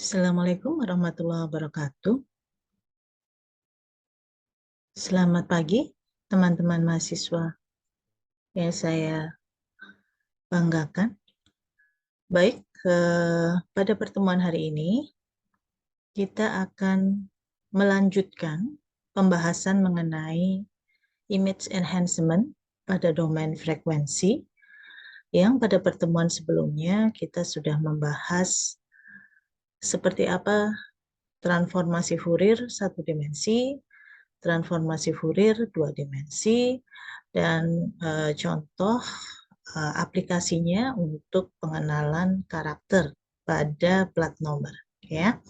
Assalamualaikum warahmatullahi wabarakatuh. Selamat pagi, teman-teman mahasiswa yang saya banggakan. Baik, pada pertemuan hari ini kita akan melanjutkan pembahasan mengenai image enhancement pada domain frekuensi yang pada pertemuan sebelumnya kita sudah membahas seperti apa transformasi Fourier satu dimensi, transformasi Fourier dua dimensi, dan contoh aplikasinya untuk pengenalan karakter pada plat nomor, ya.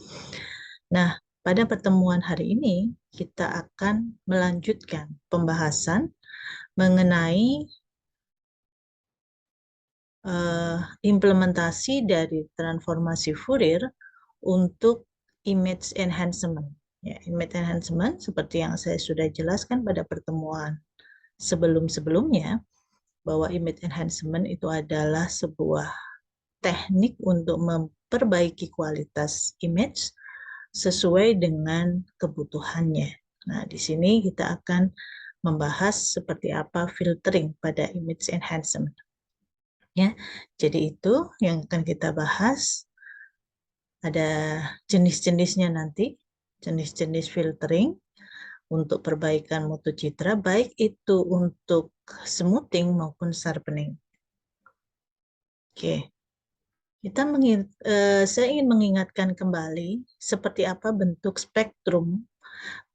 Nah, pada pertemuan hari ini kita akan melanjutkan pembahasan mengenai implementasi dari transformasi Fourier untuk image enhancement. Ya, image enhancement seperti yang saya sudah jelaskan pada pertemuan sebelum-sebelumnya, bahwa image enhancement itu adalah sebuah teknik untuk memperbaiki kualitas image sesuai dengan kebutuhannya. Nah, di sini kita akan membahas seperti apa filtering pada image enhancement. Ya, jadi itu yang akan kita bahas. Ada jenis-jenisnya nanti, jenis-jenis filtering untuk perbaikan mutu citra, baik itu untuk smoothing maupun sharpening. Oke, saya ingin mengingatkan kembali seperti apa bentuk spektrum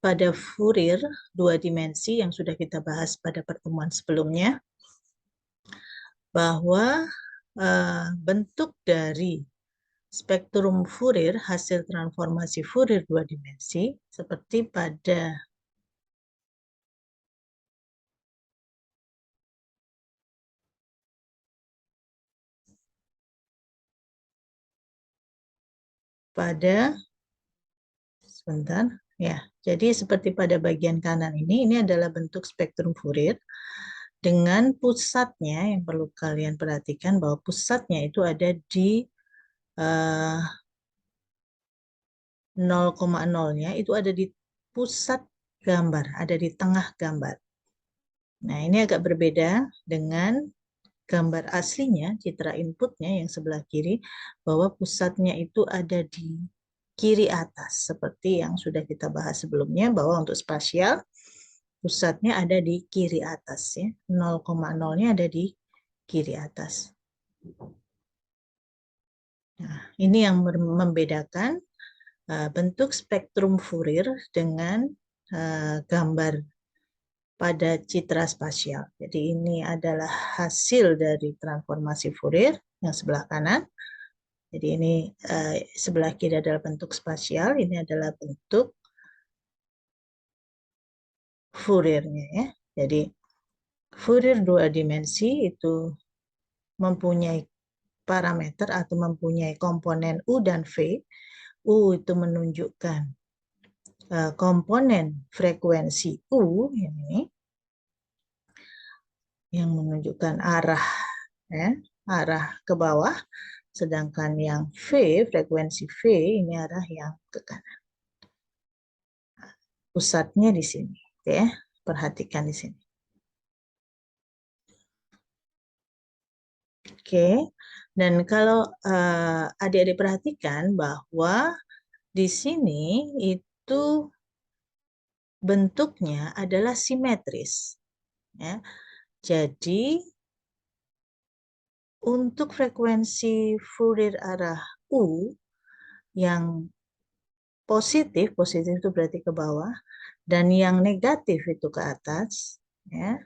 pada Fourier dua dimensi yang sudah kita bahas pada pertemuan sebelumnya, bahwa bentuk dari spektrum Fourier hasil transformasi Fourier dua dimensi seperti pada sebentar ya. Jadi seperti pada bagian kanan ini adalah bentuk spektrum Fourier dengan pusatnya, yang perlu kalian perhatikan bahwa pusatnya itu ada di 0,0-nya itu ada di pusat gambar, ada di tengah gambar. Nah, ini agak berbeda dengan gambar aslinya, citra inputnya yang sebelah kiri, bahwa pusatnya itu ada di kiri atas, seperti yang sudah kita bahas sebelumnya, bahwa untuk spasial, pusatnya ada di kiri atas, ya. 0,0-nya ada di kiri atas. Nah, ini yang membedakan bentuk spektrum Fourier dengan gambar pada citra spasial. Jadi ini adalah hasil dari transformasi Fourier yang sebelah kanan. Jadi ini sebelah kiri adalah bentuk spasial, ini adalah bentuk Fourier-nya, ya. Jadi Fourier dua dimensi itu mempunyai parameter atau mempunyai komponen U dan V. U itu menunjukkan komponen frekuensi U ini yang menunjukkan arah, ya, arah ke bawah, sedangkan yang V, frekuensi V ini arah yang ke kanan. Pusatnya di sini, ya. Perhatikan di sini. Oke. Dan kalau adik-adik perhatikan bahwa di sini itu bentuknya adalah simetris, ya. Jadi untuk frekuensi Fourier arah U yang positif itu berarti ke bawah, dan yang negatif itu ke atas, ya,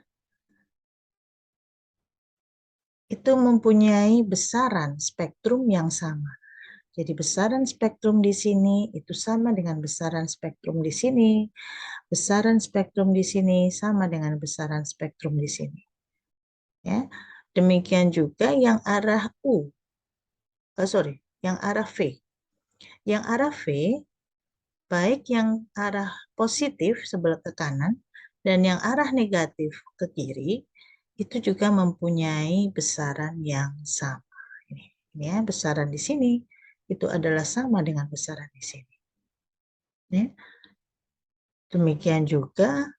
itu mempunyai besaran spektrum yang sama. Jadi besaran spektrum di sini itu sama dengan besaran spektrum di sini, besaran spektrum di sini sama dengan besaran spektrum di sini. Ya, demikian juga yang arah yang arah V. Yang arah V, baik yang arah positif sebelah ke kanan dan yang arah negatif ke kiri, itu juga mempunyai besaran yang sama. Ini ya, besaran di sini itu adalah sama dengan besaran di sini. Ya. Demikian juga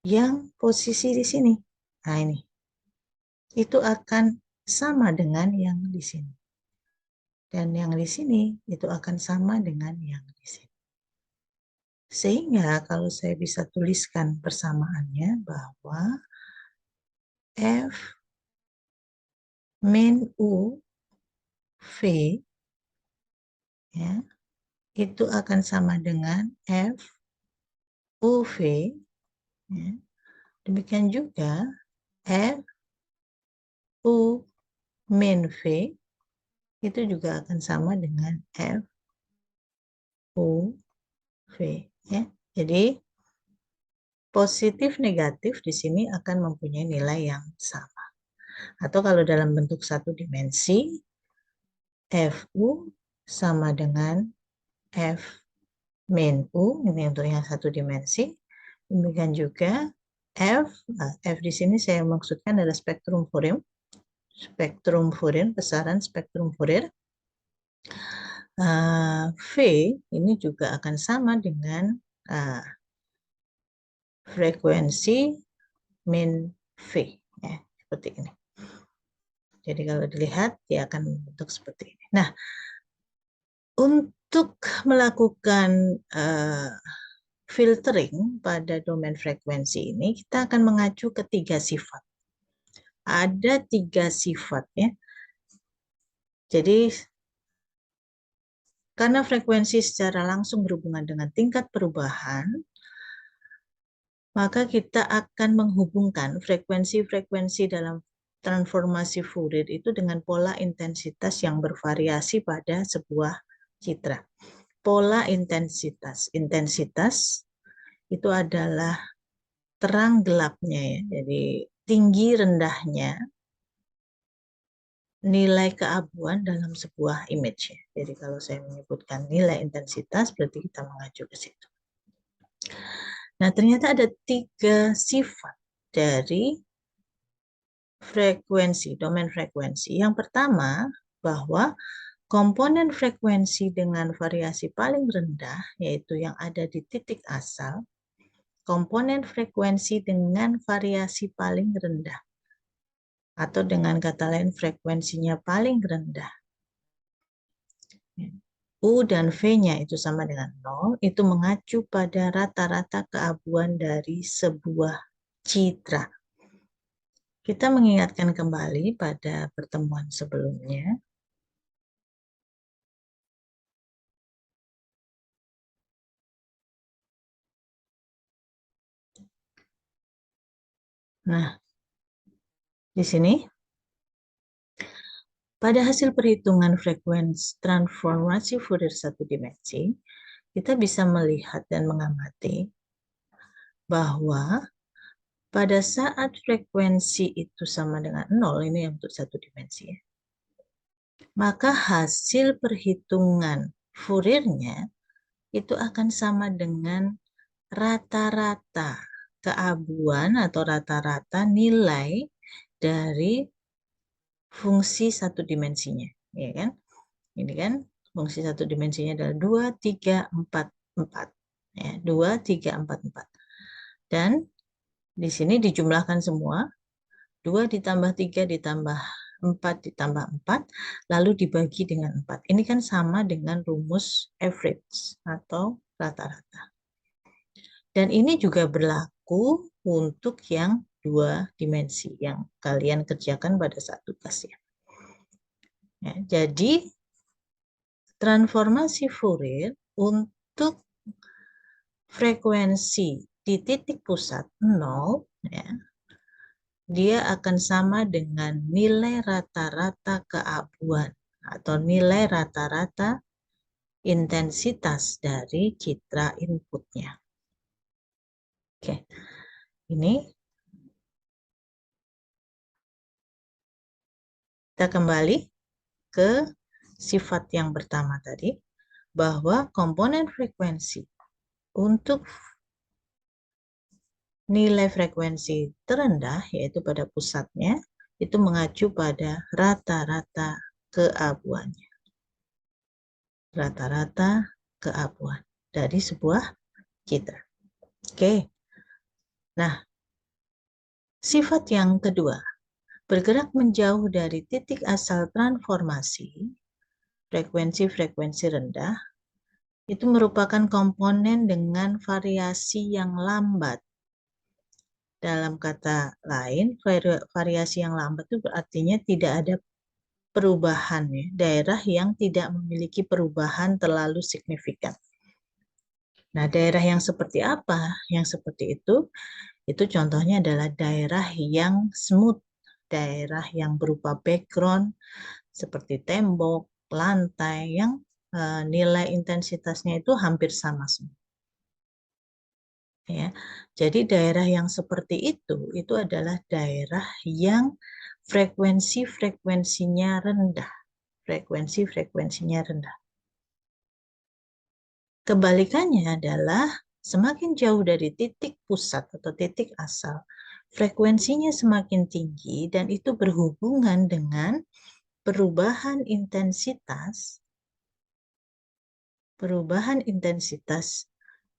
yang posisi di sini. Nah ini, itu akan sama dengan yang di sini. Dan yang di sini itu akan sama dengan yang di sini. Sehingga kalau saya bisa tuliskan persamaannya bahwa F min U V ya, itu akan sama dengan F UV. Ya. Demikian juga F U min V itu juga akan sama dengan F U V. Ya. Jadi positif negatif di sini akan mempunyai nilai yang sama. Atau kalau dalam bentuk satu dimensi, FU sama dengan F min U, ini untuk yang satu dimensi. Demikian juga F, F di sini saya maksudkan adalah spektrum Fourier, besaran spektrum Fourier. V ini juga akan sama dengan frekuensi min V, ya, seperti ini. Jadi kalau dilihat, dia akan membentuk seperti ini. Nah, untuk melakukan filtering pada domain frekuensi ini, kita akan mengacu ke 3 sifat. Ada 3 sifat ya. Jadi, karena frekuensi secara langsung berhubungan dengan tingkat perubahan, maka kita akan menghubungkan frekuensi-frekuensi dalam transformasi Fourier itu dengan pola intensitas yang bervariasi pada sebuah citra. Pola intensitas. Intensitas itu adalah terang gelapnya ya. Jadi tinggi rendahnya nilai keabuan dalam sebuah image. Jadi kalau saya menyebutkan nilai intensitas berarti kita mengacu ke situ. Nah, ternyata ada 3 sifat dari frekuensi, domain frekuensi. Yang pertama, bahwa komponen frekuensi dengan variasi paling rendah, yaitu yang ada di titik asal, komponen frekuensi dengan variasi paling rendah, atau dengan kata lain frekuensinya paling rendah, U dan V-nya itu sama dengan 0, itu mengacu pada rata-rata keabuan dari sebuah citra. Kita mengingatkan kembali pada pertemuan sebelumnya. Nah, di sini, pada hasil perhitungan frekuensi transformasi Fourier satu dimensi, kita bisa melihat dan mengamati bahwa pada saat frekuensi itu sama dengan 0, ini untuk satu dimensi ya, maka hasil perhitungan Fourier-nya itu akan sama dengan rata-rata keabuan atau rata-rata nilai dari fungsi satu dimensinya, ya kan? Ini kan fungsi satu dimensinya adalah 2, 3, 4, 4. Ya, 2, 3, 4, 4. Dan di sini dijumlahkan semua, 2 ditambah 3 ditambah 4 ditambah 4, lalu dibagi dengan 4. Ini kan sama dengan rumus average atau rata-rata. Dan ini juga berlaku untuk yang 2 dimensi yang kalian kerjakan pada saat tugas ya. Ya, jadi transformasi Fourier untuk frekuensi di titik pusat 0 ya, dia akan sama dengan nilai rata-rata keabuan atau nilai rata-rata intensitas dari citra inputnya. Oke, ini kita kembali ke sifat yang pertama tadi, bahwa komponen frekuensi untuk nilai frekuensi terendah, yaitu pada pusatnya, itu mengacu pada rata-rata keabuannya. rata-rata keabuan dari sebuah citra. Oke. Nah, sifat yang kedua, bergerak menjauh dari titik asal transformasi, frekuensi-frekuensi rendah, itu merupakan komponen dengan variasi yang lambat. Dalam kata lain, variasi yang lambat itu artinya tidak ada perubahan, ya, daerah yang tidak memiliki perubahan terlalu signifikan. Nah, daerah yang seperti apa? Yang seperti itu contohnya adalah daerah yang smooth, daerah yang berupa background seperti tembok, lantai yang nilai intensitasnya itu hampir sama semua. Ya. Jadi daerah yang seperti itu adalah daerah yang frekuensinya rendah. Frekuensinya rendah. Kebalikannya adalah semakin jauh dari titik pusat atau titik asal, frekuensinya semakin tinggi dan itu berhubungan dengan perubahan intensitas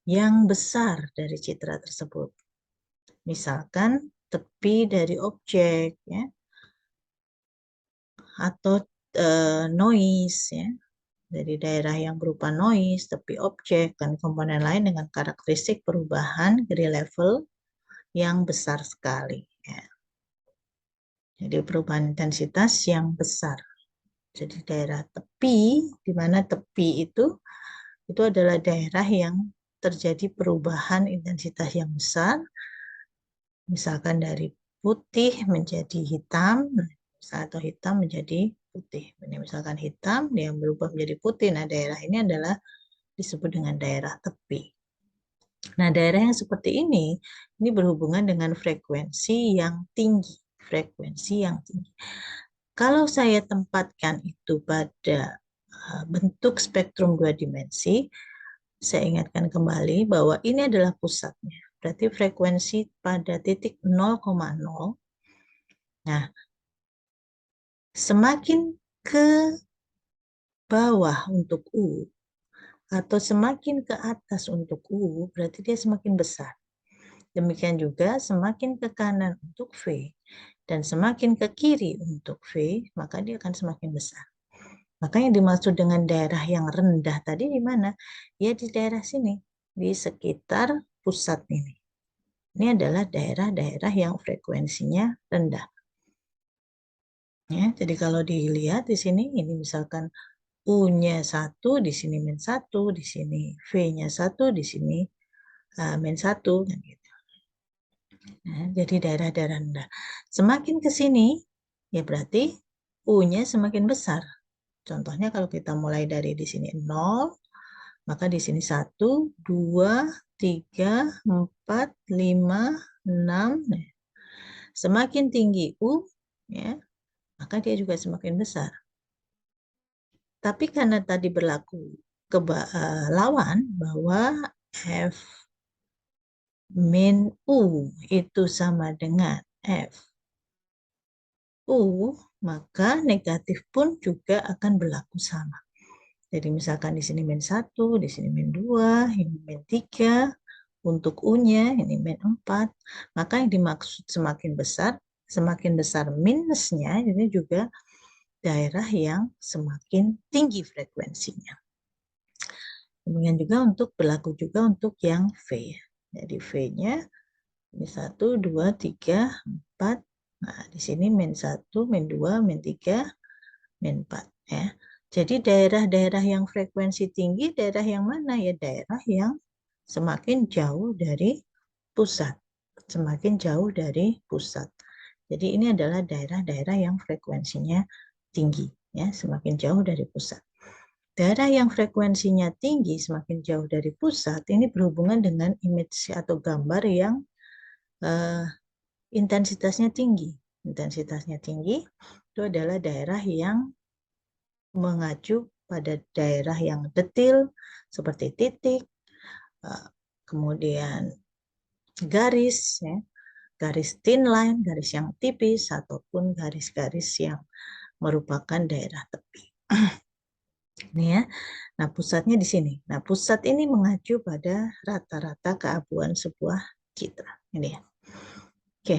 yang besar dari citra tersebut. Misalkan tepi dari objek, ya, atau noise, ya, dari daerah yang berupa noise, tepi objek, dan komponen lain dengan karakteristik perubahan Gray level yang besar sekali. Ya. Jadi perubahan intensitas yang besar. Jadi daerah tepi, di mana tepi itu adalah daerah yang terjadi perubahan intensitas yang besar, misalkan dari putih menjadi hitam, atau hitam menjadi putih. Ini misalkan hitam, dia berubah menjadi putih. Nah, daerah ini adalah disebut dengan daerah tepi. Nah, daerah yang seperti ini berhubungan dengan frekuensi yang tinggi. Frekuensi yang tinggi. Kalau saya tempatkan itu pada bentuk spektrum 2 dimensi, saya ingatkan kembali bahwa ini adalah pusatnya. Berarti frekuensi pada titik 0,0. Nah, semakin ke bawah untuk U, atau semakin ke atas untuk U, berarti dia semakin besar. Demikian juga semakin ke kanan untuk V, dan semakin ke kiri untuk V, maka dia akan semakin besar. Maka yang dimaksud dengan daerah yang rendah tadi di mana? Ya di daerah sini, di sekitar pusat ini. Ini adalah daerah-daerah yang frekuensinya rendah. Ya, jadi kalau dilihat di sini, ini misalkan U-nya 1, di sini min 1, di sini V-nya 1, di sini min 1. Gitu. Nah, jadi daerah-daerah rendah. Semakin ke sini, ya berarti U-nya semakin besar. Contohnya kalau kita mulai dari di sini 0, maka di sini 1, 2, 3, 4, 5, 6. Nah, semakin tinggi U, ya, maka dia juga semakin besar. Tapi karena tadi berlaku lawan bahwa F min U itu sama dengan F U, maka negatif pun juga akan berlaku sama. Jadi misalkan di sini min 1, di sini min 2, ini min 3, untuk U-nya ini min 4, maka yang dimaksud semakin besar minusnya, ini juga daerah yang semakin tinggi frekuensinya. Demikian juga berlaku juga untuk yang V. Jadi V-nya ini 1, 2, 3, 4. Nah, di sini min 1, min 2, min 3, min 4. Ya. Jadi daerah-daerah yang frekuensi tinggi, daerah yang mana? Ya daerah yang semakin jauh dari pusat. Semakin jauh dari pusat. Jadi ini adalah daerah-daerah yang frekuensinya tinggi. Ya, semakin jauh dari pusat. Daerah yang frekuensinya tinggi, semakin jauh dari pusat, ini berhubungan dengan image atau gambar yang intensitasnya tinggi. Intensitasnya tinggi itu adalah daerah yang mengacu pada daerah yang detil, seperti titik, kemudian garis, ya, garis thin line, garis yang tipis, ataupun garis-garis yang merupakan daerah tepi. Ini ya. Nah, pusatnya di sini. Nah, pusat ini mengacu pada rata-rata keabuan sebuah citra. Ini ya. Oke.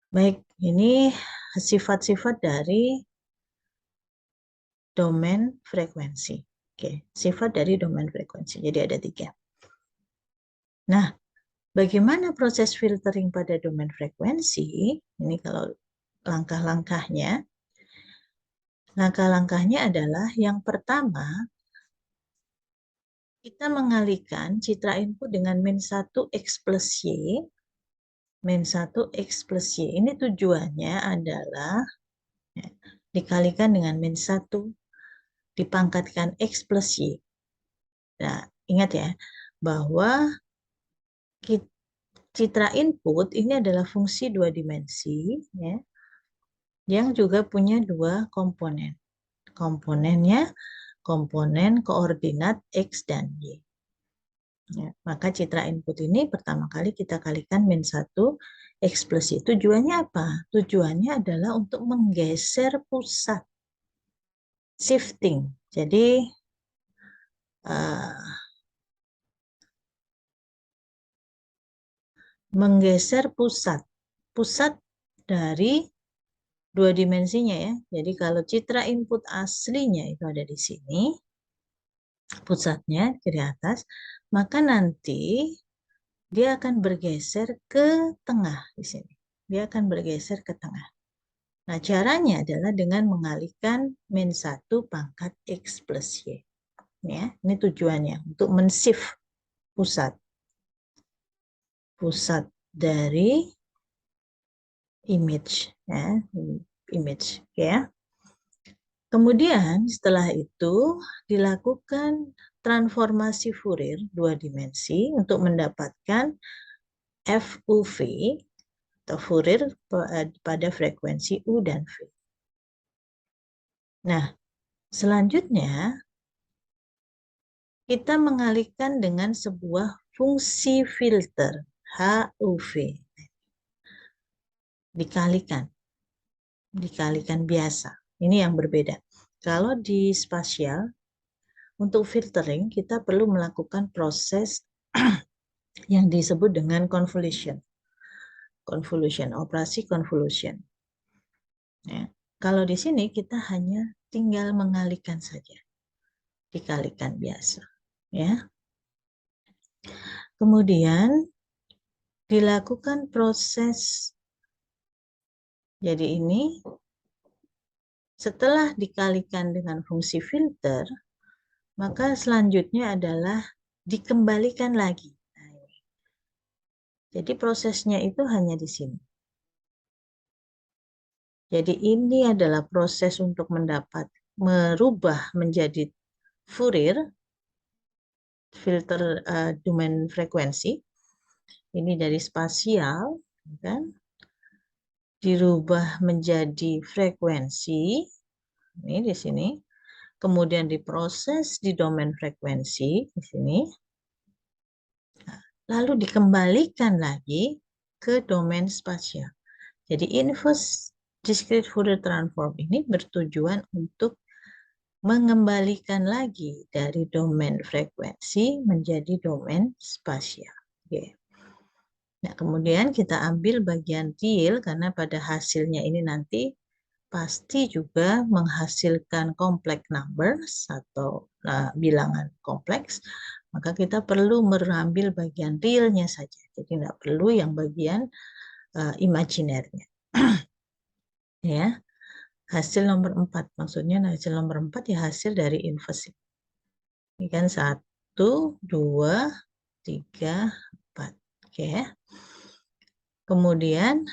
Baik, ini sifat-sifat dari domain frekuensi. Oke, sifat dari domain frekuensi. Jadi ada 3. Nah, bagaimana proses filtering pada domain frekuensi? Ini kalau langkah-langkahnya. Langkah-langkahnya adalah yang pertama, kita mengalihkan citra input dengan -1 X plus Y. -1 X plus Y. Ini tujuannya adalah ya, dikalikan dengan -1 dipangkatkan X plus Y. Nah, ingat ya, bahwa citra input ini adalah fungsi 2 dimensi ya, yang juga punya 2 komponen. Komponennya komponen koordinat X dan Y. Ya, maka citra input ini pertama kali kita kalikan -1 X plus Y. Tujuannya apa? Tujuannya adalah untuk menggeser pusat. Shifting. Jadi menggeser pusat dari 2 dimensinya ya. Jadi kalau citra input aslinya itu ada di sini, pusatnya di atas, maka nanti dia akan bergeser ke tengah di sini. Dia akan bergeser ke tengah. Nah, caranya adalah dengan mengalihkan -1 pangkat X plus Y. Ya, ini tujuannya untuk men-shift pusat. Pusat dari image ya, image ya. Kemudian setelah itu dilakukan transformasi Fourier 2 dimensi untuk mendapatkan FUV atau Fourier pada frekuensi U dan V. Nah, selanjutnya kita mengalihkan dengan sebuah fungsi filter HUV. Dikalikan biasa. Ini yang berbeda. Kalau di spasial, untuk filtering kita perlu melakukan proses yang disebut dengan convolution. Operasi convolution. Ya. Kalau di sini kita hanya tinggal mengalihkan saja. Dikalikan biasa. Ya. Kemudian dilakukan proses, jadi ini setelah dikalikan dengan fungsi filter, maka selanjutnya adalah dikembalikan lagi. Jadi prosesnya itu hanya di sini. Jadi ini adalah proses untuk merubah menjadi Fourier, filter domain frekuensi. Ini dari spasial, kan? Dirubah menjadi frekuensi. Ini di sini. Kemudian diproses di domain frekuensi di sini. Lalu dikembalikan lagi ke domain spasial. Jadi inverse discrete Fourier transform ini bertujuan untuk mengembalikan lagi dari domain frekuensi menjadi domain spasial. Oke. Nah, kemudian kita ambil bagian real karena pada hasilnya ini nanti pasti juga menghasilkan complex numbers atau bilangan kompleks, maka kita perlu mengambil bagian realnya saja. Jadi tidak perlu yang bagian imaginernya. Ya, hasil nomor 4. Maksudnya hasil nomor 4 ya hasil dari inversi. Ini kan 1, 2, 3, 4. Oke. Kemudian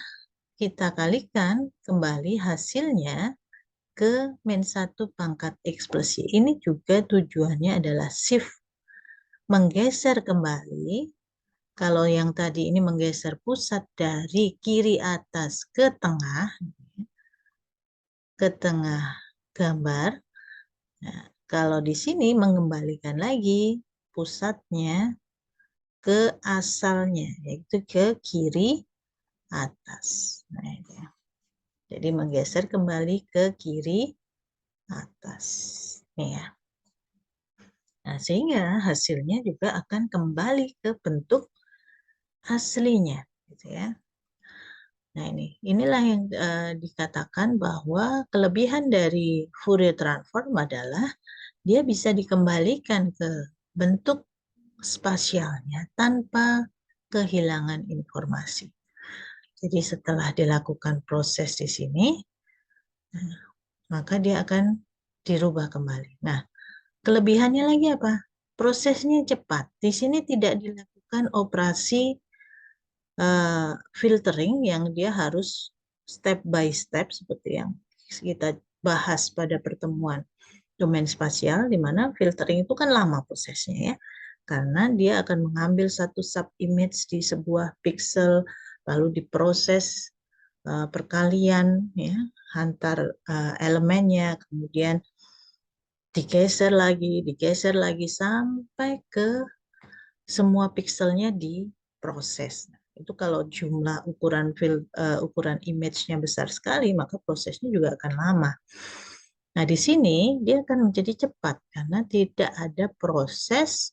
kita kalikan kembali hasilnya ke -1 pangkat X plus Y. Ini juga tujuannya adalah shift. Menggeser kembali. Kalau yang tadi ini menggeser pusat dari kiri atas ke tengah gambar. Nah, kalau di sini mengembalikan lagi pusatnya ke asalnya, yaitu ke kiri atas. Nah, ini. Jadi menggeser kembali ke kiri atas. Nih ya. Nah, sehingga hasilnya juga akan kembali ke bentuk aslinya, gitu ya. Nah, inilah yang dikatakan bahwa kelebihan dari Fourier transform adalah dia bisa dikembalikan ke bentuk spasialnya tanpa kehilangan informasi. Jadi setelah dilakukan proses di sini, maka dia akan dirubah kembali. Nah, kelebihannya lagi apa? Prosesnya cepat. Di sini tidak dilakukan operasi filtering yang dia harus step by step seperti yang kita bahas pada pertemuan domain spasial, di mana filtering itu kan lama prosesnya ya, karena dia akan mengambil satu sub image di sebuah pixel, lalu diproses perkalian ya antar elemennya, kemudian digeser lagi sampai ke semua pixelnya diproses. Itu kalau jumlah ukuran image-nya besar sekali, maka prosesnya juga akan lama. Nah, di sini dia akan menjadi cepat karena tidak ada proses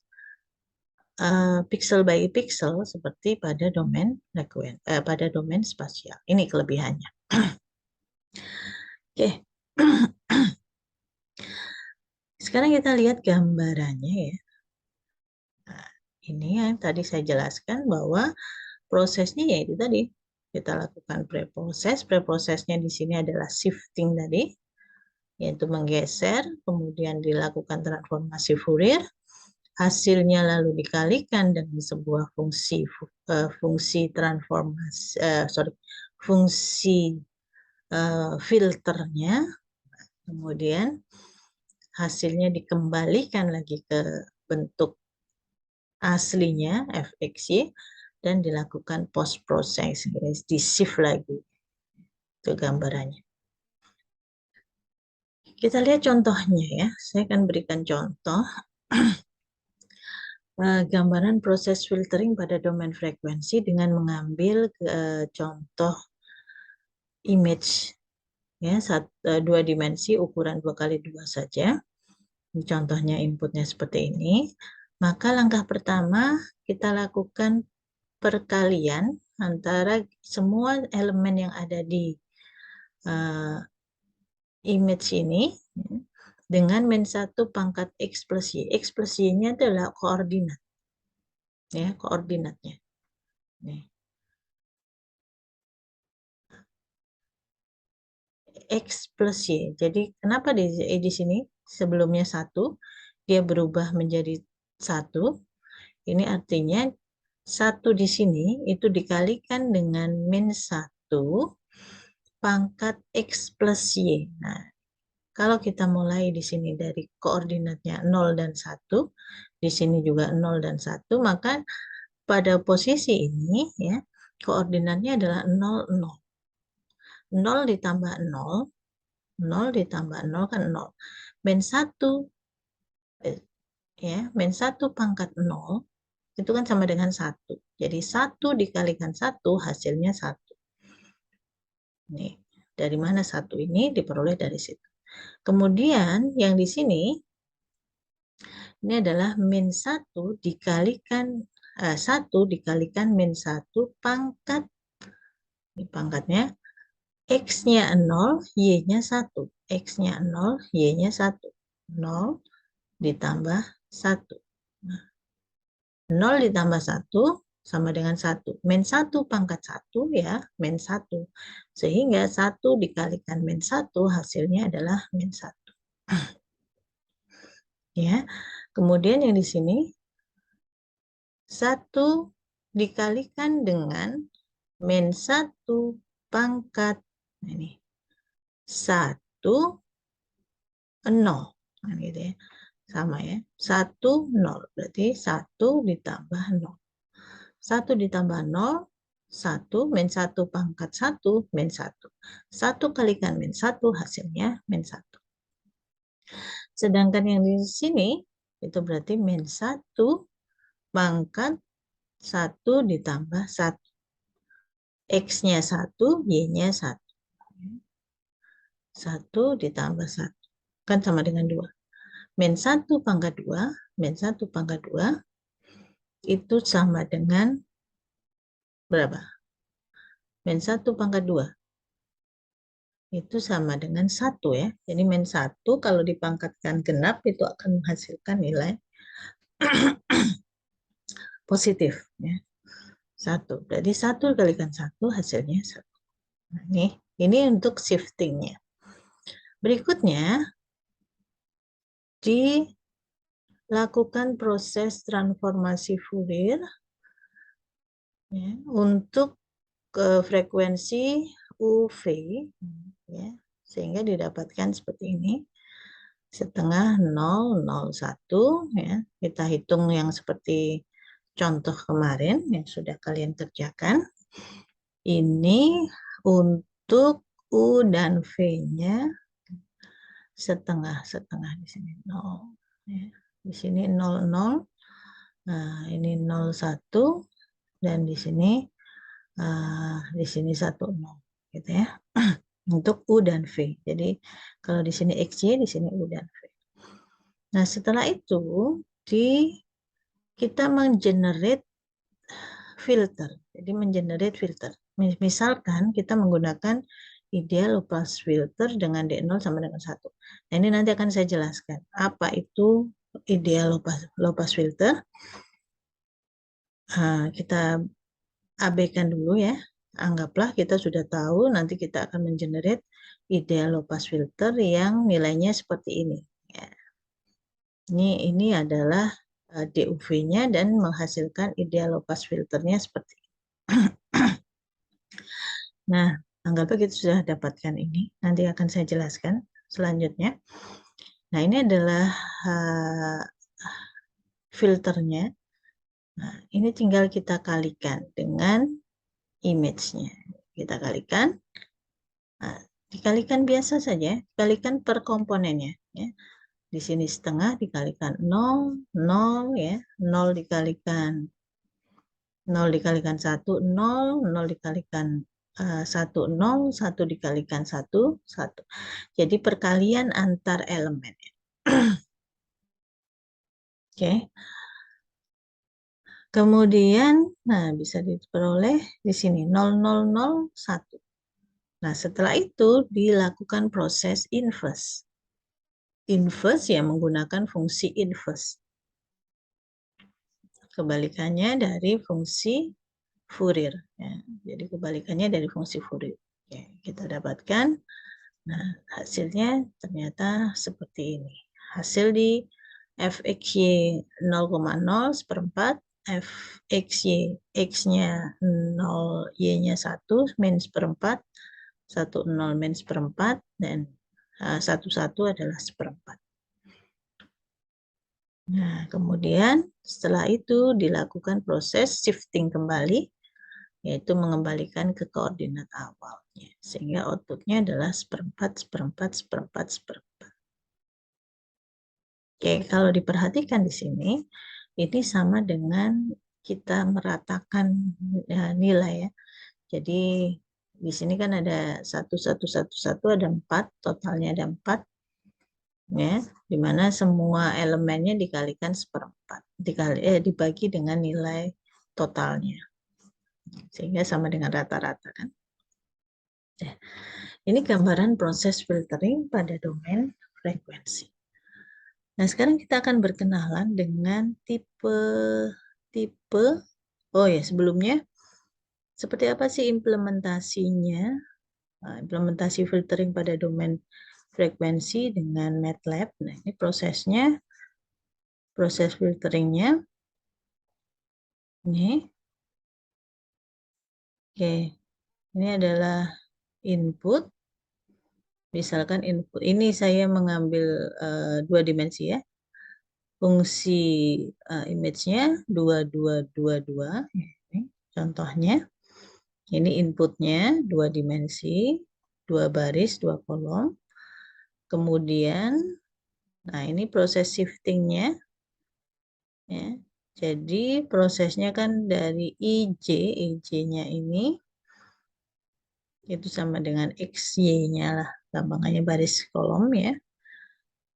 pixel by pixel seperti pada domain pada domain spasial. Ini kelebihannya. Oke. Sekarang kita lihat gambarannya ya. Nah, ini yang tadi saya jelaskan bahwa prosesnya yaitu tadi kita lakukan preproses. Preprosesnya di sini adalah shifting tadi, yaitu menggeser, kemudian dilakukan transformasi Fourier, hasilnya lalu dikalikan dengan sebuah fungsi transformasi fungsi filternya, kemudian hasilnya dikembalikan lagi ke bentuk aslinya fxy dan dilakukan post process, di shift lagi. Itu gambarannya. Kita lihat contohnya ya. Saya akan berikan contoh gambaran proses filtering pada domain frekuensi dengan mengambil contoh image ya, dua dimensi ukuran 2x2 saja. Contohnya inputnya seperti ini. Maka langkah pertama kita lakukan perkalian antara semua elemen yang ada di image ini dengan -1 pangkat X plus Y. X plus Y-nya adalah koordinat. Ya, koordinatnya. Nih. X plus Y. Jadi kenapa di sini sebelumnya 1, dia berubah menjadi 1. Ini artinya 1 di sini itu dikalikan dengan -1 pangkat X plus Y. Nah, kalau kita mulai di sini dari koordinatnya 0 dan 1, di sini juga 0 dan 1, maka pada posisi ini ya, koordinatnya adalah 0, 0. 0 ditambah 0, 0 ditambah 0 kan 0. -1 ya, -1 pangkat 0 itu kan sama dengan 1. Jadi 1 dikalikan 1 hasilnya 1. Nih, dari mana 1 ini diperoleh dari situ. Kemudian yang di sini ini adalah -1 dikalikan 1 dikalikan -1 pangkat, ini pangkatnya, X-nya 0, Y-nya 1. X-nya 0, Y-nya 1. 0 ditambah 1. Nah, 0 ditambah 1 sama dengan 1. -1 pangkat 1 ya, -1. Sehingga 1 dikalikan -1 hasilnya adalah -1. Ya. Kemudian yang di sini 1 dikalikan dengan -1 pangkat, nah ini 1 0. Nah, gitu ya. Sama ya. 1 0 berarti 1 ditambah 0. 1 ditambah 0 1 -1 pangkat 1 -1. 1 kalikan -1 hasilnya -1. Sedangkan yang di sini itu berarti -1 pangkat 1 ditambah 1. X-nya 1, Y-nya 1. 1 ditambah 1. Kan sama dengan 2. min 1 pangkat 2, min 1 pangkat 2 itu sama dengan berapa? Min 1 pangkat 2 itu sama dengan 1 ya. Jadi min 1 kalau dipangkatkan genap itu akan menghasilkan nilai positif ya. 1. Jadi 1 kalikan 1 hasilnya 1. Nah, ini untuk shiftingnya. Berikutnya dilakukan proses transformasi Fourier ya, untuk frekuensi UV ya, sehingga didapatkan seperti ini setengah 001 ya. Kita hitung yang seperti contoh kemarin yang sudah kalian kerjakan. Ini untuk U dan V-nya setengah di sini 0 ya. Di sini 00. Nah, ini 01 dan di sini 10 gitu ya. Untuk U dan V. Jadi kalau di sini XY, di sini U dan V. Nah, setelah itu kita menggenerate filter. Jadi menggenerate filter. Misalkan kita menggunakan ideal low pass filter dengan D0 sama dengan 1. Nah, ini nanti akan saya jelaskan. Apa itu ideal low pass filter? Kita abaikan dulu ya. Anggaplah kita sudah tahu nanti kita akan menggenerate ideal low pass filter yang nilainya seperti ini. Ya. Ini adalah DUV-nya dan menghasilkan ideal low pass filternya seperti ini. Nah, anggaplah kita sudah dapatkan ini. Nanti akan saya jelaskan selanjutnya. Nah, ini adalah filternya. Nah, ini tinggal kita kalikan dengan image-nya. Kita kalikan. Nah, dikalikan biasa saja, dikalikan per komponennya. Ya. Di sini setengah dikalikan 0, 0 ya. 0 dikalikan 1, 0, 0 dikalikan 1, 0, 1 dikalikan 1, 1. Jadi perkalian antar elemen. Oke. Kemudian, nah bisa diperoleh di sini 0001. Nah, setelah itu dilakukan proses inverse. Inverse yang menggunakan fungsi inverse. Kebalikannya dari fungsi Fourier. Ya. Jadi kebalikannya dari fungsi Fourier. Oke, kita dapatkan. Nah, hasilnya ternyata seperti ini. Hasil di fxy 0,0 seperempat, fxy x-nya 0, y-nya 1, min seperempat, 1, 0, min seperempat, dan 1, 1 adalah seperempat. Nah, kemudian setelah itu dilakukan proses shifting kembali, yaitu mengembalikan ke koordinat awalnya. Sehingga outputnya adalah seperempat, seperempat, seperempat, seperempat. Oke, kalau diperhatikan di sini, ini sama dengan kita meratakan nilai ya. Jadi di sini kan ada 1, 1, 1, 1, ada 4, totalnya ada 4. Ya, di mana semua elemennya dikalikan seperempat, dibagi dengan nilai totalnya. Sehingga sama dengan rata-rata kan. Ya. Ini gambaran proses filtering pada domain frekuensi. Nah, sekarang kita akan berkenalan dengan tipe, oh ya sebelumnya, seperti apa sih implementasinya, implementasi filtering pada domain frekuensi dengan MATLAB. Nah, ini prosesnya, proses filteringnya. Ini, oke, ini adalah input. Misalkan input ini saya mengambil 2 dimensi ya. Fungsi image-nya 2222. Ini contohnya. Ini inputnya 2 dimensi, 2 baris, 2 kolom. Kemudian, nah ini proses shiftingnya. Ya. Jadi prosesnya kan dari IJ-nya ini itu sama dengan XY-nya lah, gampangannya baris kolom ya.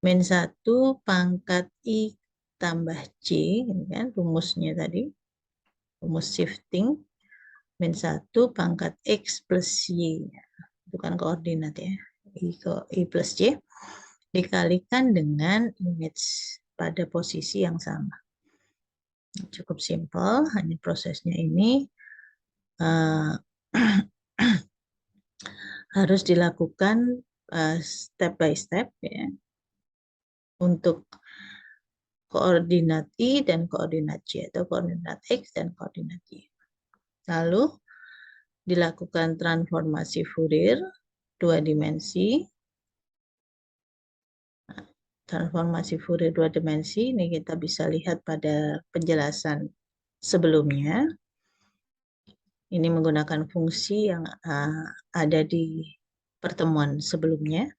min 1 pangkat I tambah C, ini kan rumusnya tadi, rumus shifting, min 1 pangkat X plus Y, bukan koordinat ya, I plus Y, dikalikan dengan image pada posisi yang sama. Cukup simpel, hanya prosesnya ini harus dilakukan step by step ya, untuk koordinat I dan koordinat Y, atau koordinat X dan koordinat Y. Lalu dilakukan transformasi Fourier 2 dimensi. Transformasi Fourier 2 dimensi ini kita bisa lihat pada penjelasan sebelumnya. Ini menggunakan fungsi yang ada di pertemuan sebelumnya.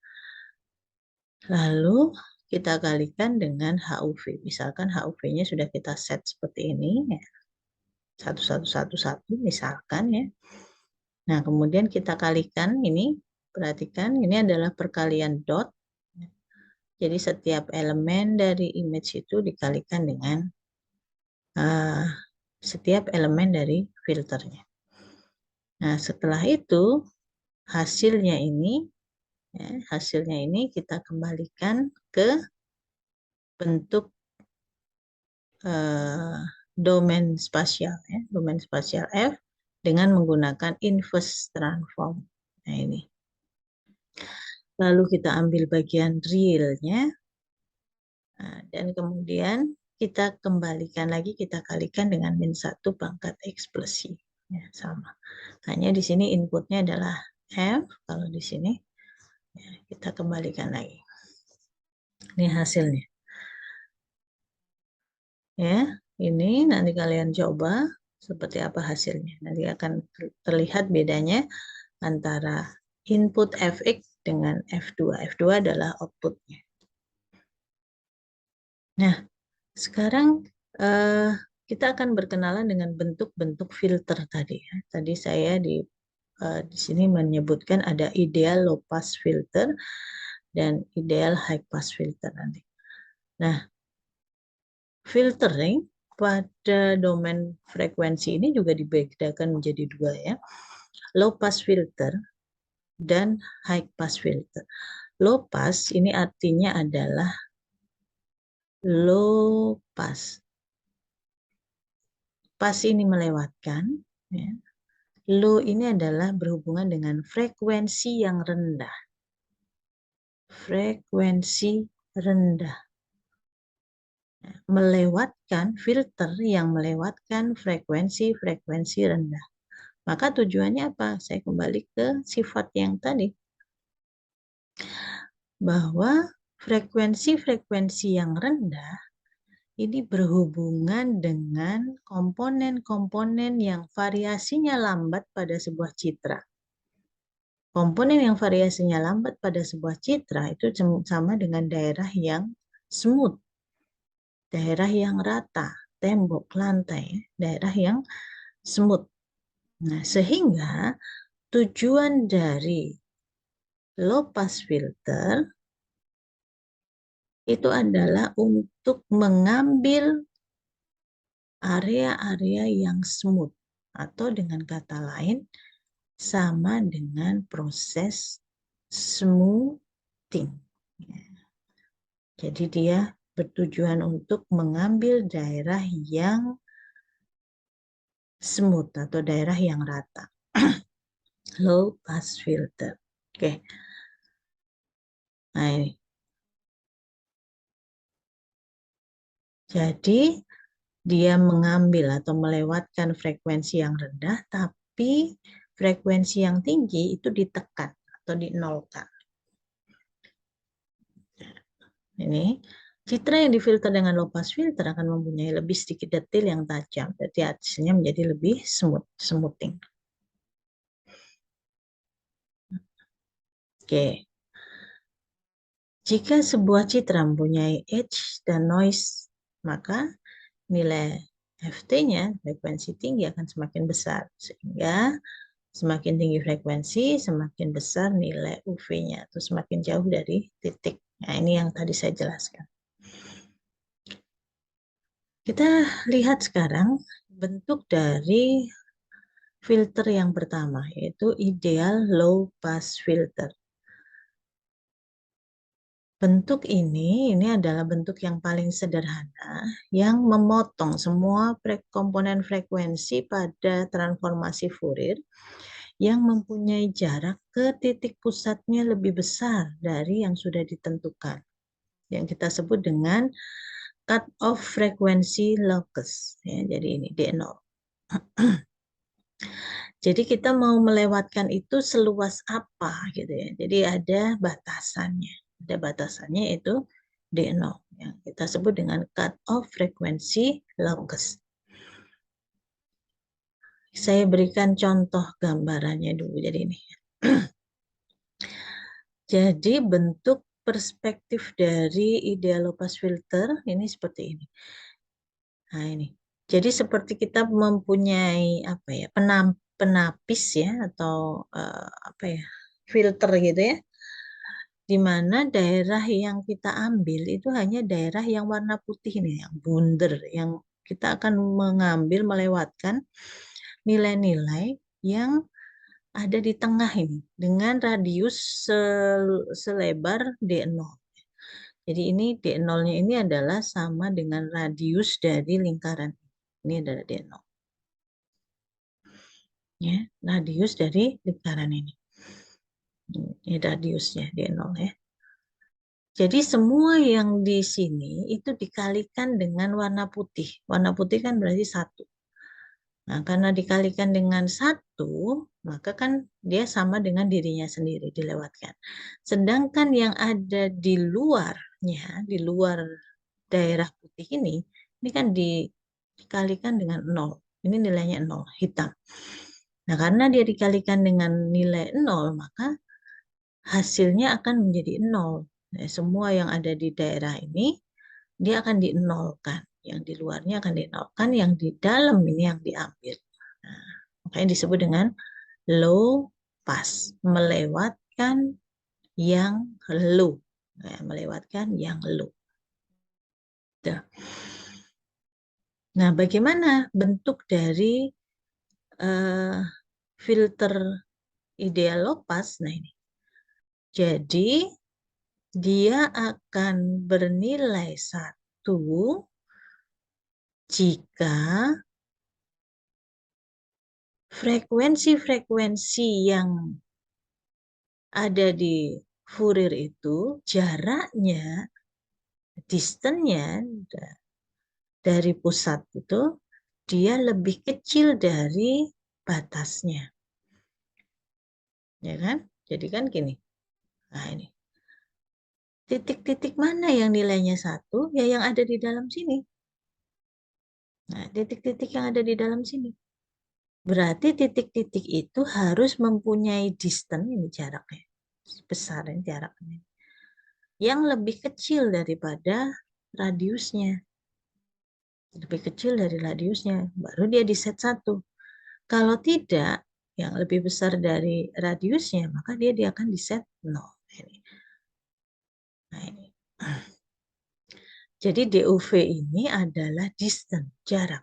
Lalu kita kalikan dengan HUV. Misalkan HUV-nya sudah kita set seperti ini, ya. 1111 misalkan ya. Nah, kemudian kita kalikan ini, perhatikan ini adalah perkalian dot. Jadi setiap elemen dari image itu dikalikan dengan setiap elemen dari filternya. Nah, setelah itu hasilnya ini kita kembalikan ke bentuk domain spasial ya, domain spasial F dengan menggunakan inverse transform. Nah, ini. Lalu kita ambil bagian realnya, dan kemudian kita kembalikan lagi, kita kalikan dengan min 1 pangkat X plus Y. Ya, sama. Hanya di sini inputnya adalah F, kalau di sini ya, kita kembalikan lagi. Ini hasilnya. Ya, ini nanti kalian coba seperti apa hasilnya. Nanti akan terlihat bedanya antara input Fx dengan F2. F2 adalah outputnya. Nah, sekarang kita akan berkenalan dengan bentuk-bentuk filter tadi. Ya. Tadi saya di sini menyebutkan ada ideal low pass filter dan ideal high pass filter nanti. Nah, filtering pada domain frekuensi ini juga dibedakan menjadi dua ya. Low pass filter dan high pass filter. Low pass ini artinya adalah low pass. Pass ini melewatkan, ya. Low ini adalah berhubungan dengan frekuensi yang rendah. Frekuensi rendah. Melewatkan filter yang melewatkan frekuensi-frekuensi rendah. Maka tujuannya apa? Saya kembali ke sifat yang tadi. Bahwa frekuensi-frekuensi yang rendah ini berhubungan dengan komponen-komponen yang variasinya lambat pada sebuah citra. Komponen yang variasinya lambat pada sebuah citra itu sama dengan daerah yang smooth, daerah yang rata, tembok, lantai, daerah yang smooth. Nah, sehingga tujuan dari low pass filter itu adalah untuk mengambil area-area yang smooth, atau dengan kata lain sama dengan proses smoothing. Jadi dia bertujuan untuk mengambil daerah yang smooth atau daerah yang rata. Low pass filter. Oke. Nah, ini. Jadi dia mengambil atau melewatkan frekuensi yang rendah, tapi frekuensi yang tinggi itu ditekan atau dinolkan. Ini citra yang difilter dengan low pass filter akan mempunyai lebih sedikit detail yang tajam, jadi hasilnya menjadi lebih smoothing. Oke. Jika sebuah citra mempunyai edge dan noise, maka nilai FT-nya, frekuensi tinggi, akan semakin besar. Sehingga semakin tinggi frekuensi, semakin besar nilai UV-nya, atau semakin jauh dari titik Nah, ini yang tadi saya jelaskan. Kita lihat sekarang bentuk dari filter yang pertama, yaitu ideal low pass filter. Bentuk ini adalah bentuk yang paling sederhana yang memotong semua komponen frekuensi pada transformasi Fourier yang mempunyai jarak ke titik pusatnya lebih besar dari yang sudah ditentukan, yang kita sebut dengan cut off frekuensi locus. Ya, jadi ini D0. Jadi kita mau melewatkan itu seluas apa gitu ya. Jadi ada batasannya. Ada batasannya itu D0 yang kita sebut dengan cut off frekuensi locus. Saya berikan contoh gambarannya dulu. Jadi ini. Jadi bentuk perspektif dari ideal low pass filter ini seperti ini. Nah, ini. Jadi seperti kita mempunyai apa ya, penapis ya atau apa ya, filter gitu ya. Di mana daerah yang kita ambil itu hanya daerah yang warna putih ini, yang bunder, yang kita akan mengambil melewatkan nilai-nilai yang ada di tengah ini dengan radius selebar D0. Jadi ini D0-nya ini adalah sama dengan radius dari lingkaran. Ini adalah D0. Ya, radius dari lingkaran ini. Ini radiusnya D0 ya. Jadi semua yang di sini itu dikalikan dengan warna putih. Warna putih kan berarti 1. Nah, karena dikalikan dengan 1, maka kan dia sama dengan dirinya sendiri dilewatkan. Sedangkan yang ada di luarnya, di luar daerah putih ini kan dikalikan dengan 0. Ini nilainya 0, hitam. Nah, karena dia dikalikan dengan nilai 0, maka hasilnya akan menjadi 0. Nah, semua yang ada di daerah ini, dia akan dinolkan. Yang di luarnya akan dinolkan, yang di dalam ini yang diambil. Nah, makanya disebut dengan low pass, melewatkan yang low. Nah, melewatkan yang low. Nah, bagaimana bentuk dari filter ideal low pass? Nah, ini. Jadi, dia akan bernilai 1 jika frekuensi-frekuensi yang ada di Fourier itu jaraknya, distance-nya dari pusat itu dia lebih kecil dari batasnya. Ya kan? Jadi kan gini. Nah, ini. Titik-titik mana yang nilainya 1? Ya yang ada di dalam sini. Nah, titik-titik yang ada di dalam sini. Berarti titik-titik itu harus mempunyai distance, ini jaraknya. Besar ini jaraknya. Yang lebih kecil daripada radiusnya. Lebih kecil dari radiusnya. Baru dia di set 1. Kalau tidak, yang lebih besar dari radiusnya, maka dia akan di set 0. Nah, ini. Jadi DUV ini adalah distance, jarak.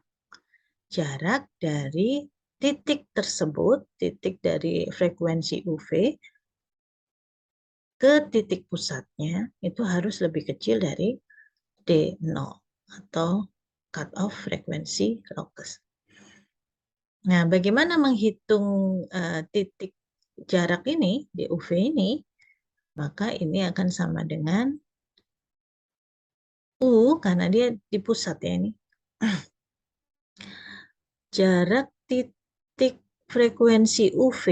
Jarak dari titik tersebut, titik dari frekuensi UV, ke titik pusatnya itu harus lebih kecil dari D0 atau cut off frekuensi locus. Nah, bagaimana menghitung titik jarak ini, DUV ini? Maka ini akan sama dengan U, karena dia di pusat ya ini. Jarak titik frekuensi UV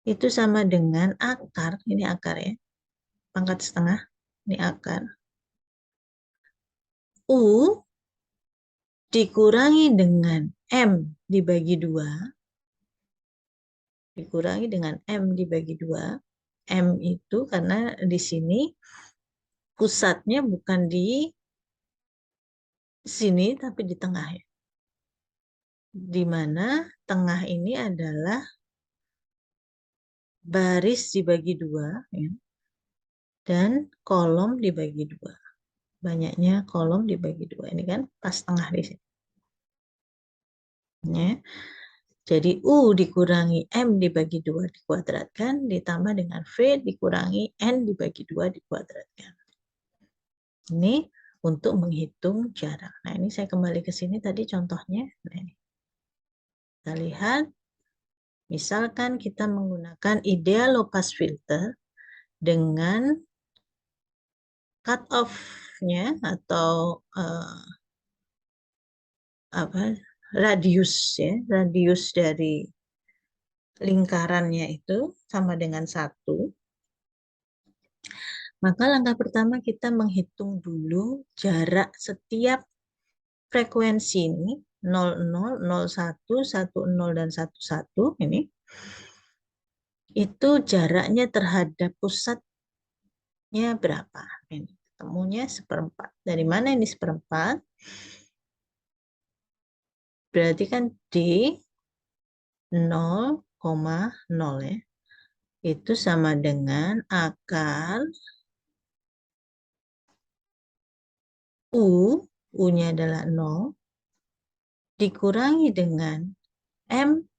itu sama dengan akar, ini akar ya, pangkat setengah, ini akar. U dikurangi dengan M dibagi 2, dikurangi dengan M dibagi 2. M itu karena di sini pusatnya bukan di sini tapi di tengah ya. Di mana tengah ini adalah baris dibagi 2 ya. dan kolom dibagi 2. Banyaknya kolom dibagi 2. Ini kan pas tengah di sini. Ya. Jadi U dikurangi M dibagi 2 dikuadratkan, ditambah dengan V dikurangi N dibagi 2 dikuadratkan. Ini untuk menghitung jarak. Nah, ini saya kembali ke sini tadi contohnya. Nah, ini. Kita lihat, misalkan kita menggunakan ideal low pass filter dengan cut off-nya atau radius ya, radius dari lingkarannya itu sama dengan 1. Maka langkah pertama kita menghitung dulu jarak setiap frekuensi ini 00, 01, 10 dan 11 ini. Itu jaraknya terhadap pusatnya berapa? Ini ketemunya 1/4. Dari mana ini 1/4? Berarti kan D 0,0 ya. Itu sama dengan akar U-nya adalah 0, dikurangi dengan M,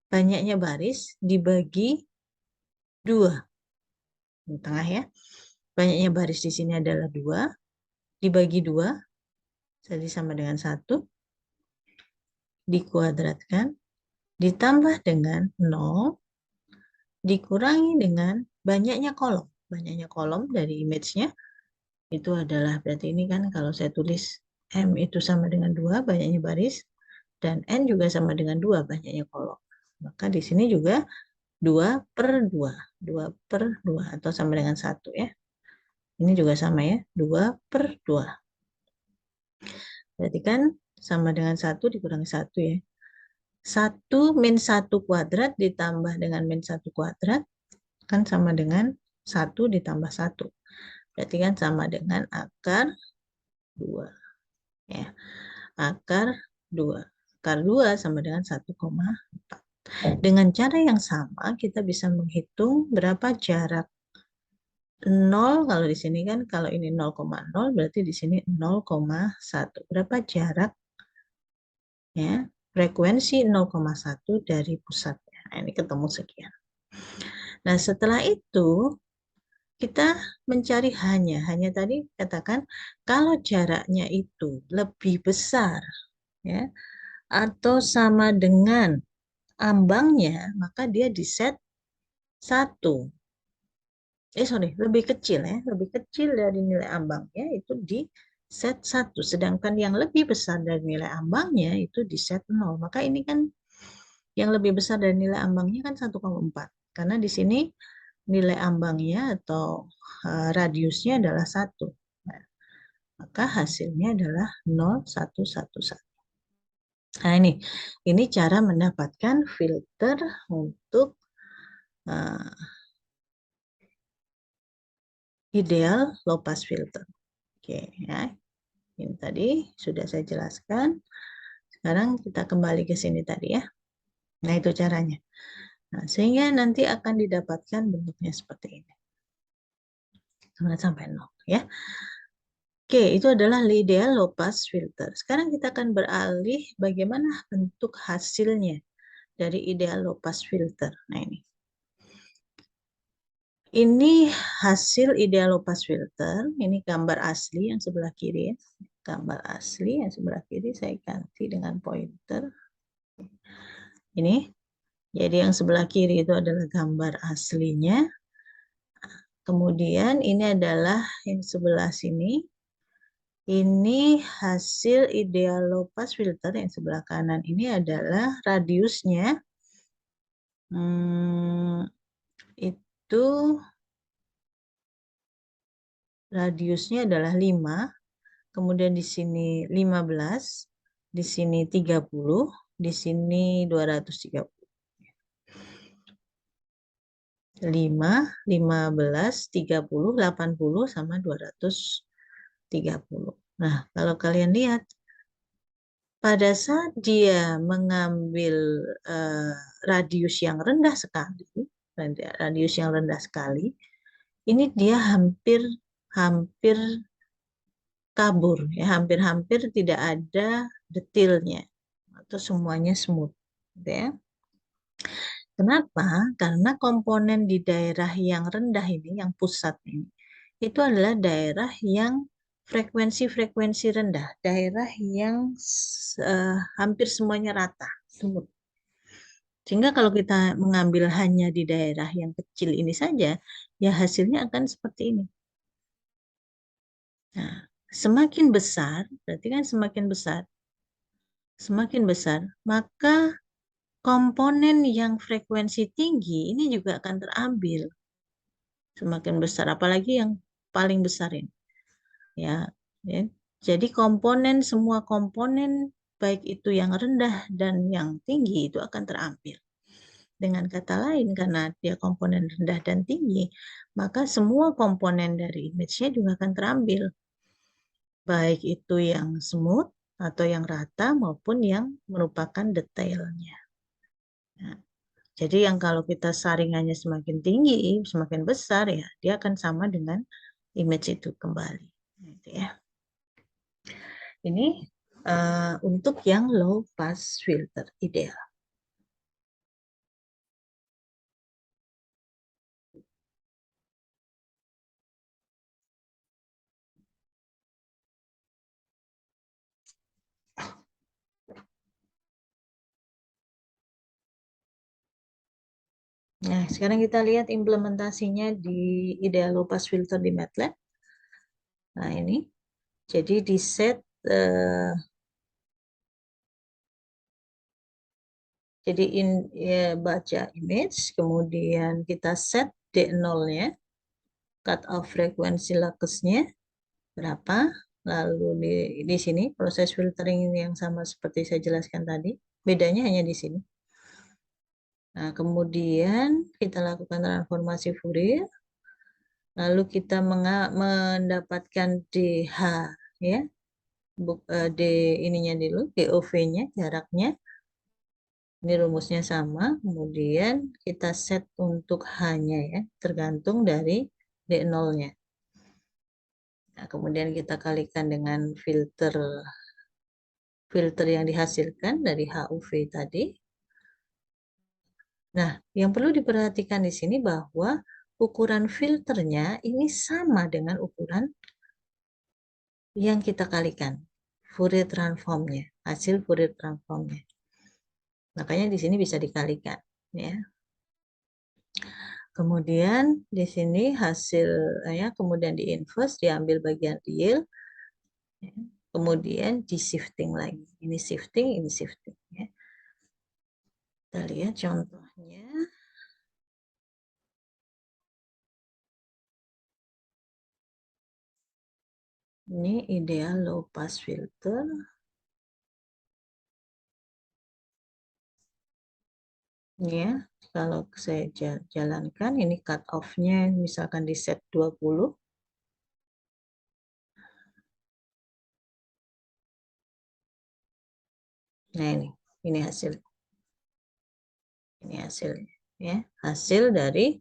banyaknya baris, dibagi 2. Di tengah ya. Banyaknya baris di sini adalah 2, dibagi 2, jadi sama dengan 1, dikuadratkan, ditambah dengan 0, dikurangi dengan banyaknya kolom. Banyaknya kolom dari image-nya itu adalah, berarti ini kan kalau saya tulis M itu sama dengan 2, banyaknya baris, dan N juga sama dengan 2, banyaknya kolom. Maka di sini juga 2/2, 2/2 atau sama dengan 1 ya. Ini juga sama ya, 2/2. Berarti kan sama dengan 1 dikurangi 1 ya. 1 min 1 kuadrat ditambah dengan min 1 kuadrat kan sama dengan 1 ditambah 1. Berarti kan sama dengan akar 2. Ya. Akar 2. Akar 2 sama dengan 1,4. Dengan cara yang sama kita bisa menghitung berapa jarak 0 kalau di sini kan, kalau ini 0,0 berarti di sini 0,1. Berapa jarak ya frekuensi 0,1 dari pusatnya. Nah, ini ketemu sekian. Nah, setelah itu kita mencari hanya tadi katakan kalau jaraknya itu lebih besar ya atau sama dengan ambangnya, maka dia di set 1. Lebih kecil ya, lebih kecil dari nilai ambangnya itu di set 1. Sedangkan yang lebih besar dari nilai ambangnya itu di set 0. Maka ini kan yang lebih besar dari nilai ambangnya kan 1,4. Karena di sini nilai ambangnya atau radiusnya adalah 1. Nah, maka hasilnya adalah 0,111. Nah, ini cara mendapatkan filter untuk ideal low pass filter. Oke, ya. Ini tadi sudah saya jelaskan. Sekarang kita kembali ke sini tadi ya. Nah, itu caranya. Nah, sehingga nanti akan didapatkan bentuknya seperti ini. Sampai 0 ya. Oke, itu adalah ideal low pass filter. Sekarang kita akan beralih bagaimana bentuk hasilnya dari ideal low pass filter. Nah, ini. Ini hasil ideal low pass filter. Ini gambar asli yang sebelah kiri ya. Gambar asli yang sebelah kiri saya ganti dengan pointer. Ini. Jadi yang sebelah kiri itu adalah gambar aslinya. Kemudian ini adalah yang sebelah sini. Ini hasil ideal low pass filter yang sebelah kanan. Ini adalah radiusnya. Itu radiusnya adalah 5. Kemudian di sini 15. Di sini 30. Di sini 230. 5, 15, 30, 80, sama 230. Nah, kalau kalian lihat, pada saat dia mengambil radius yang rendah sekali, ini dia hampir kabur ya, hampir-hampir tidak ada detailnya atau semuanya smooth, gitu ya. Kenapa? Karena komponen di daerah yang rendah ini, yang pusat ini, itu adalah daerah yang frekuensi rendah, daerah yang hampir semuanya rata, smooth. Sehingga kalau kita mengambil hanya di daerah yang kecil ini saja, ya hasilnya akan seperti ini. Nah, semakin besar, berarti kan semakin besar, maka komponen yang frekuensi tinggi ini juga akan terambil semakin besar, apalagi yang paling besar ini. Ya, ya. Jadi semua komponen baik itu yang rendah dan yang tinggi itu akan terambil. Dengan kata lain, karena dia komponen rendah dan tinggi, maka semua komponen dari image-nya juga akan terambil. Baik itu yang smooth atau yang rata maupun yang merupakan detailnya. Nah, jadi yang kalau kita saringannya semakin tinggi, semakin besar ya, dia akan sama dengan image itu kembali. Gitu ya. Ini untuk yang low pass filter ideal. Nah, sekarang kita lihat implementasinya di ideal low pass filter di MATLAB. Nah, ini. Jadi di set jadi ya, baca image, kemudian kita set D0-nya, cut off frekuensi locusnya berapa, lalu di sini proses filtering yang sama seperti saya jelaskan tadi, bedanya hanya di sini. Nah, kemudian kita lakukan transformasi Fourier, lalu kita mendapatkan DH ya, D ininya dulu, DOV-nya, jaraknya. Ini rumusnya sama, kemudian kita set untuk H-nya ya, tergantung dari D0-nya. Nah, kemudian kita kalikan dengan filter yang dihasilkan dari HUV tadi. Nah, yang perlu diperhatikan di sini bahwa ukuran filternya ini sama dengan ukuran yang kita kalikan, Fourier transformnya, hasil Fourier transformnya. Makanya di sini bisa dikalikan, ya. Kemudian di sini hasil ya, kemudian di inverse diambil bagian real, ya. Kemudian di shifting lagi. Ini shifting, ini shifting, ya. Kita lihat contohnya. Ini ideal low pass filter. Ya, kalau saya jalankan ini cut off-nya misalkan di set 20. Nah, ini hasil. Ini hasilnya ya. Hasil dari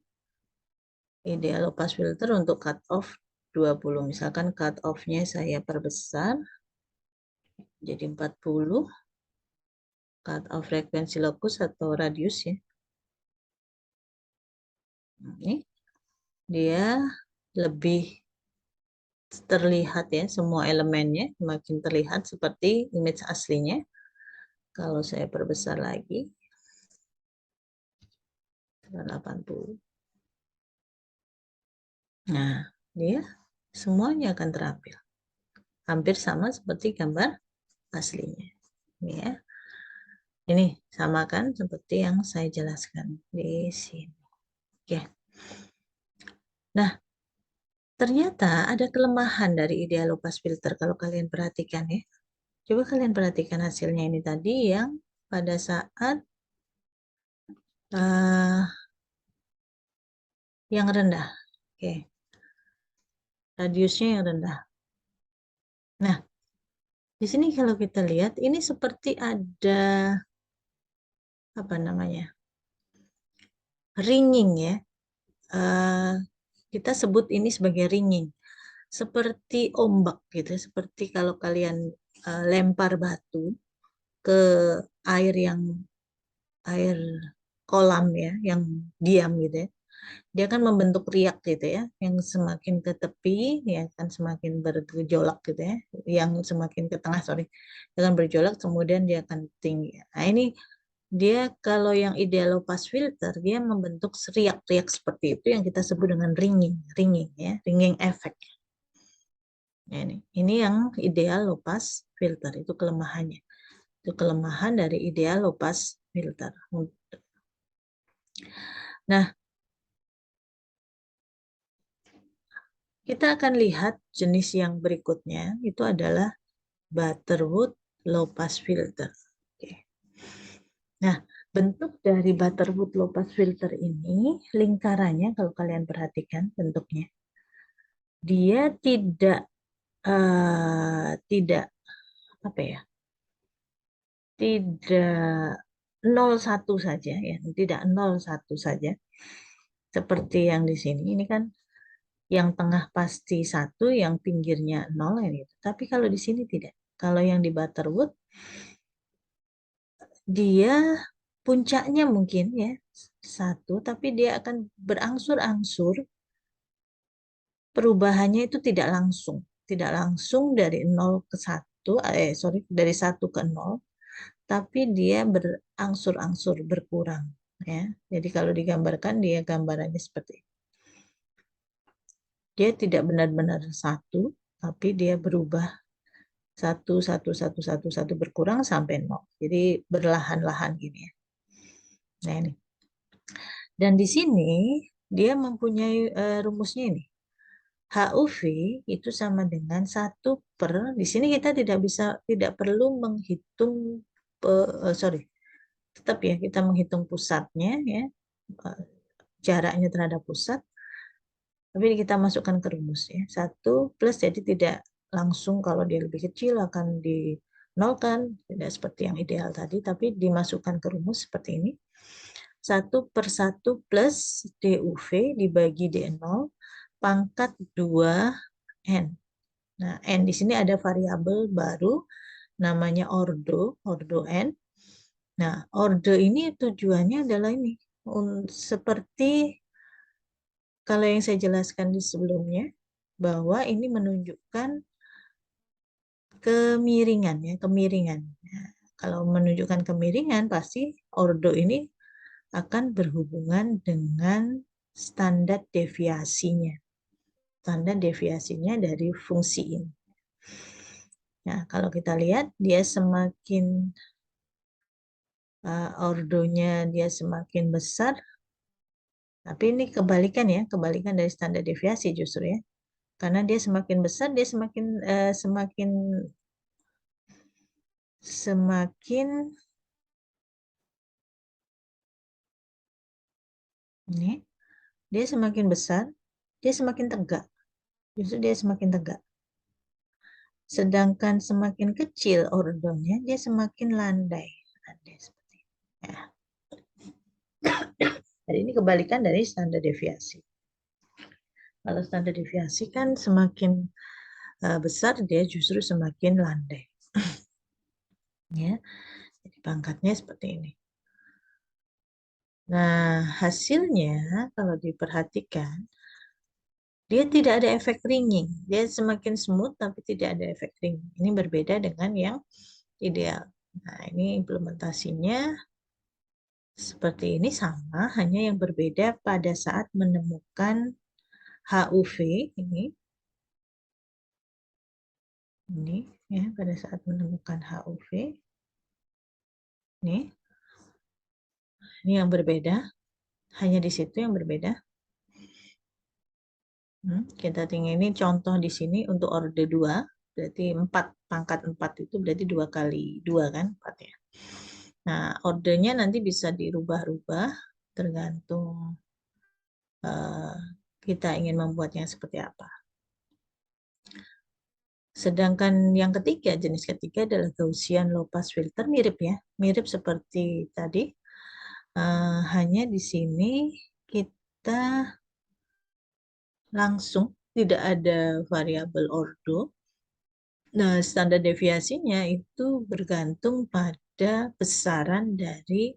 ideal low pass filter untuk cut off 20. Misalkan cut off-nya saya perbesar jadi 40. Cut off frekuensi locus atau radius ya. Ini dia lebih terlihat ya, semua elemennya makin terlihat seperti image aslinya. Kalau saya perbesar lagi 80. Nah, dia semuanya akan terampil. Hampir sama seperti gambar aslinya. Ini ya. Ini sama kan seperti yang saya jelaskan di sini. Oke. Nah, ternyata ada kelemahan dari ideal low pass filter kalau kalian perhatikan ya. Coba kalian perhatikan hasilnya ini tadi yang pada saat yang rendah. Oke. Radiusnya yang rendah. Nah, di sini kalau kita lihat ini seperti ada apa namanya? Ringing ya. Kita sebut ini sebagai ringing. Seperti ombak gitu, seperti kalau kalian lempar batu ke air yang air kolam ya, yang diam gitu ya. Dia akan membentuk riak gitu ya, yang semakin ke tepi ya akan semakin bergejolak gitu ya, yang semakin ke tengah sorry, dia akan bergejolak kemudian dia akan tinggi. Nah ini dia kalau yang ideal low pass filter dia membentuk riak-riak seperti itu yang kita sebut dengan ringing ya, ringing effect. Nah, ini yang ideal low pass filter itu kelemahannya. Itu kelemahan dari ideal low pass filter. Nah, kita akan lihat jenis yang berikutnya itu adalah Butterwood low pass filter. Oke. Nah, bentuk dari Butterwood low pass filter ini lingkarannya kalau kalian perhatikan bentuknya, dia tidak apa ya? Tidak 01 saja ya, tidak 01 saja. Seperti yang di sini ini kan yang tengah pasti 1, yang pinggirnya 0 ya gitu. Tapi kalau di sini tidak. Kalau yang di Butterwood dia puncaknya mungkin ya 1, tapi dia akan berangsur-angsur, perubahannya itu tidak langsung dari 0 ke 1, sorry dari 1 ke 0, tapi dia berangsur-angsur berkurang ya. Jadi kalau digambarkan dia gambarannya seperti ini. Dia tidak benar-benar 1, tapi dia berubah 1 berkurang sampai 0. Jadi berlahan-lahan gini ya. Nah ini. Dan di sini dia mempunyai rumusnya ini. HUV itu sama dengan 1 per, di sini kita tidak perlu menghitung, sorry, tetap ya kita menghitung pusatnya ya, jaraknya terhadap pusat, tapi kita masukkan ke rumus ya, 1 plus, jadi tidak langsung kalau dia lebih kecil akan dinolkan, tidak seperti yang ideal tadi, tapi dimasukkan ke rumus seperti ini. 1/1 plus DUV dibagi D0 pangkat 2N. Nah, N di sini ada variabel baru namanya ordo N. Nah, ordo ini tujuannya adalah ini. Seperti kalau yang saya jelaskan di sebelumnya, bahwa ini menunjukkan kemiringan ya, kemiringan. Nah, kalau menunjukkan kemiringan, pasti ordo ini akan berhubungan dengan standar deviasinya. Standar deviasinya dari fungsi ini. Nah, kalau kita lihat, dia semakin ordonya dia semakin besar, tapi ini kebalikan ya, kebalikan dari standar deviasi justru ya. Karena dia semakin besar, dia semakin ini dia semakin besar, dia semakin tegak. Justru dia semakin tegak. Sedangkan semakin kecil ordonya, dia semakin landai. Landai seperti ini. Ya. Jadi ini kebalikan dari standar deviasi. Kalau standar deviasi kan semakin besar, dia justru semakin landai. Ya, jadi pangkatnya seperti ini. Nah, hasilnya kalau diperhatikan, dia tidak ada efek ringing. Dia semakin smooth tapi tidak ada efek ringing. Ini berbeda dengan yang ideal. Nah, ini implementasinya seperti ini sama, hanya yang berbeda pada saat menemukan HUV ini ya, pada saat menemukan HUV ini yang berbeda, hanya di situ yang berbeda. Kita tinggal ini contoh di sini untuk orde 2, berarti 4, pangkat 4 itu berarti 2 kali 2 kan, 4 ya. Nah, ordenya nanti bisa dirubah-rubah tergantung kita ingin membuatnya seperti apa. Sedangkan yang ketiga, jenis ketiga adalah Gaussian low pass filter, mirip ya, mirip seperti tadi. Hanya di sini kita langsung, tidak ada variabel ordo. Nah, standar deviasinya itu bergantung pada besaran dari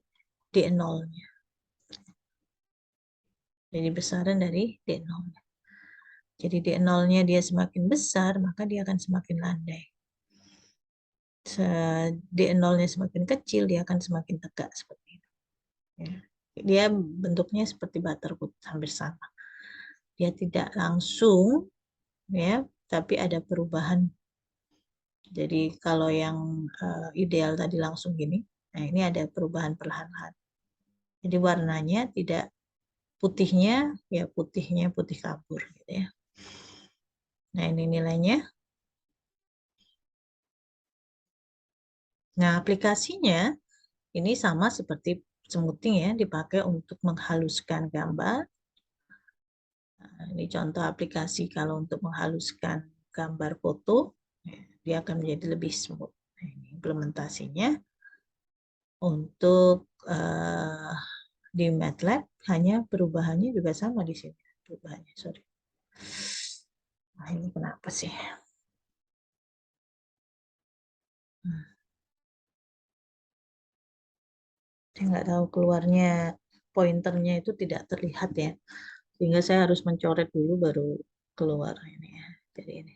D0-nya. Jadi besaran dari D0-nya. Jadi D0-nya dia semakin besar, maka dia akan semakin landai. D0-nya semakin kecil, dia akan semakin tegak seperti itu. Ya. Dia bentuknya seperti butterwood, hampir sama. Dia tidak langsung, ya, tapi ada perubahan. Jadi kalau yang ideal tadi langsung gini, nah ini ada perubahan perlahan-lahan. Jadi warnanya tidak putihnya, ya putihnya putih kabur gitu ya. Nah ini nilainya. Nah aplikasinya ini sama seperti smoothing ya, dipakai untuk menghaluskan gambar. Nah, ini contoh aplikasi kalau untuk menghaluskan gambar foto, dia akan menjadi lebih smooth. Nah, ini implementasinya untuk di MATLAB, hanya perubahannya juga sama di sini. Perubahannya, sorry. Nah, ini kenapa sih? Saya nggak tahu keluarnya pointernya itu tidak terlihat ya. Sehingga saya harus mencoret dulu baru keluar ini ya. Jadi ini.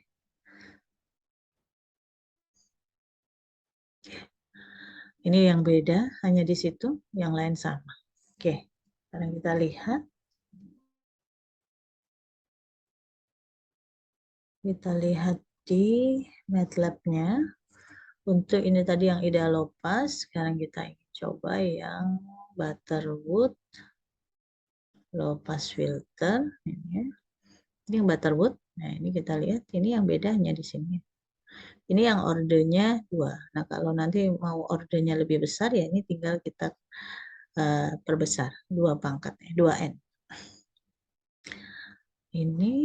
Ini yang beda, hanya di situ, yang lain sama. Oke, sekarang kita lihat. Kita lihat di MATLAB-nya. Untuk ini tadi yang ideal lopas, sekarang kita ingin coba yang Butterwood low pass filter. Ini yang Butterwood. Nah, ini kita lihat, ini yang bedanya di sini. Ini yang ordenya 2. Nah, kalau nanti mau ordenya lebih besar, ya ini tinggal kita perbesar. 2 pangkat, 2N. Ini,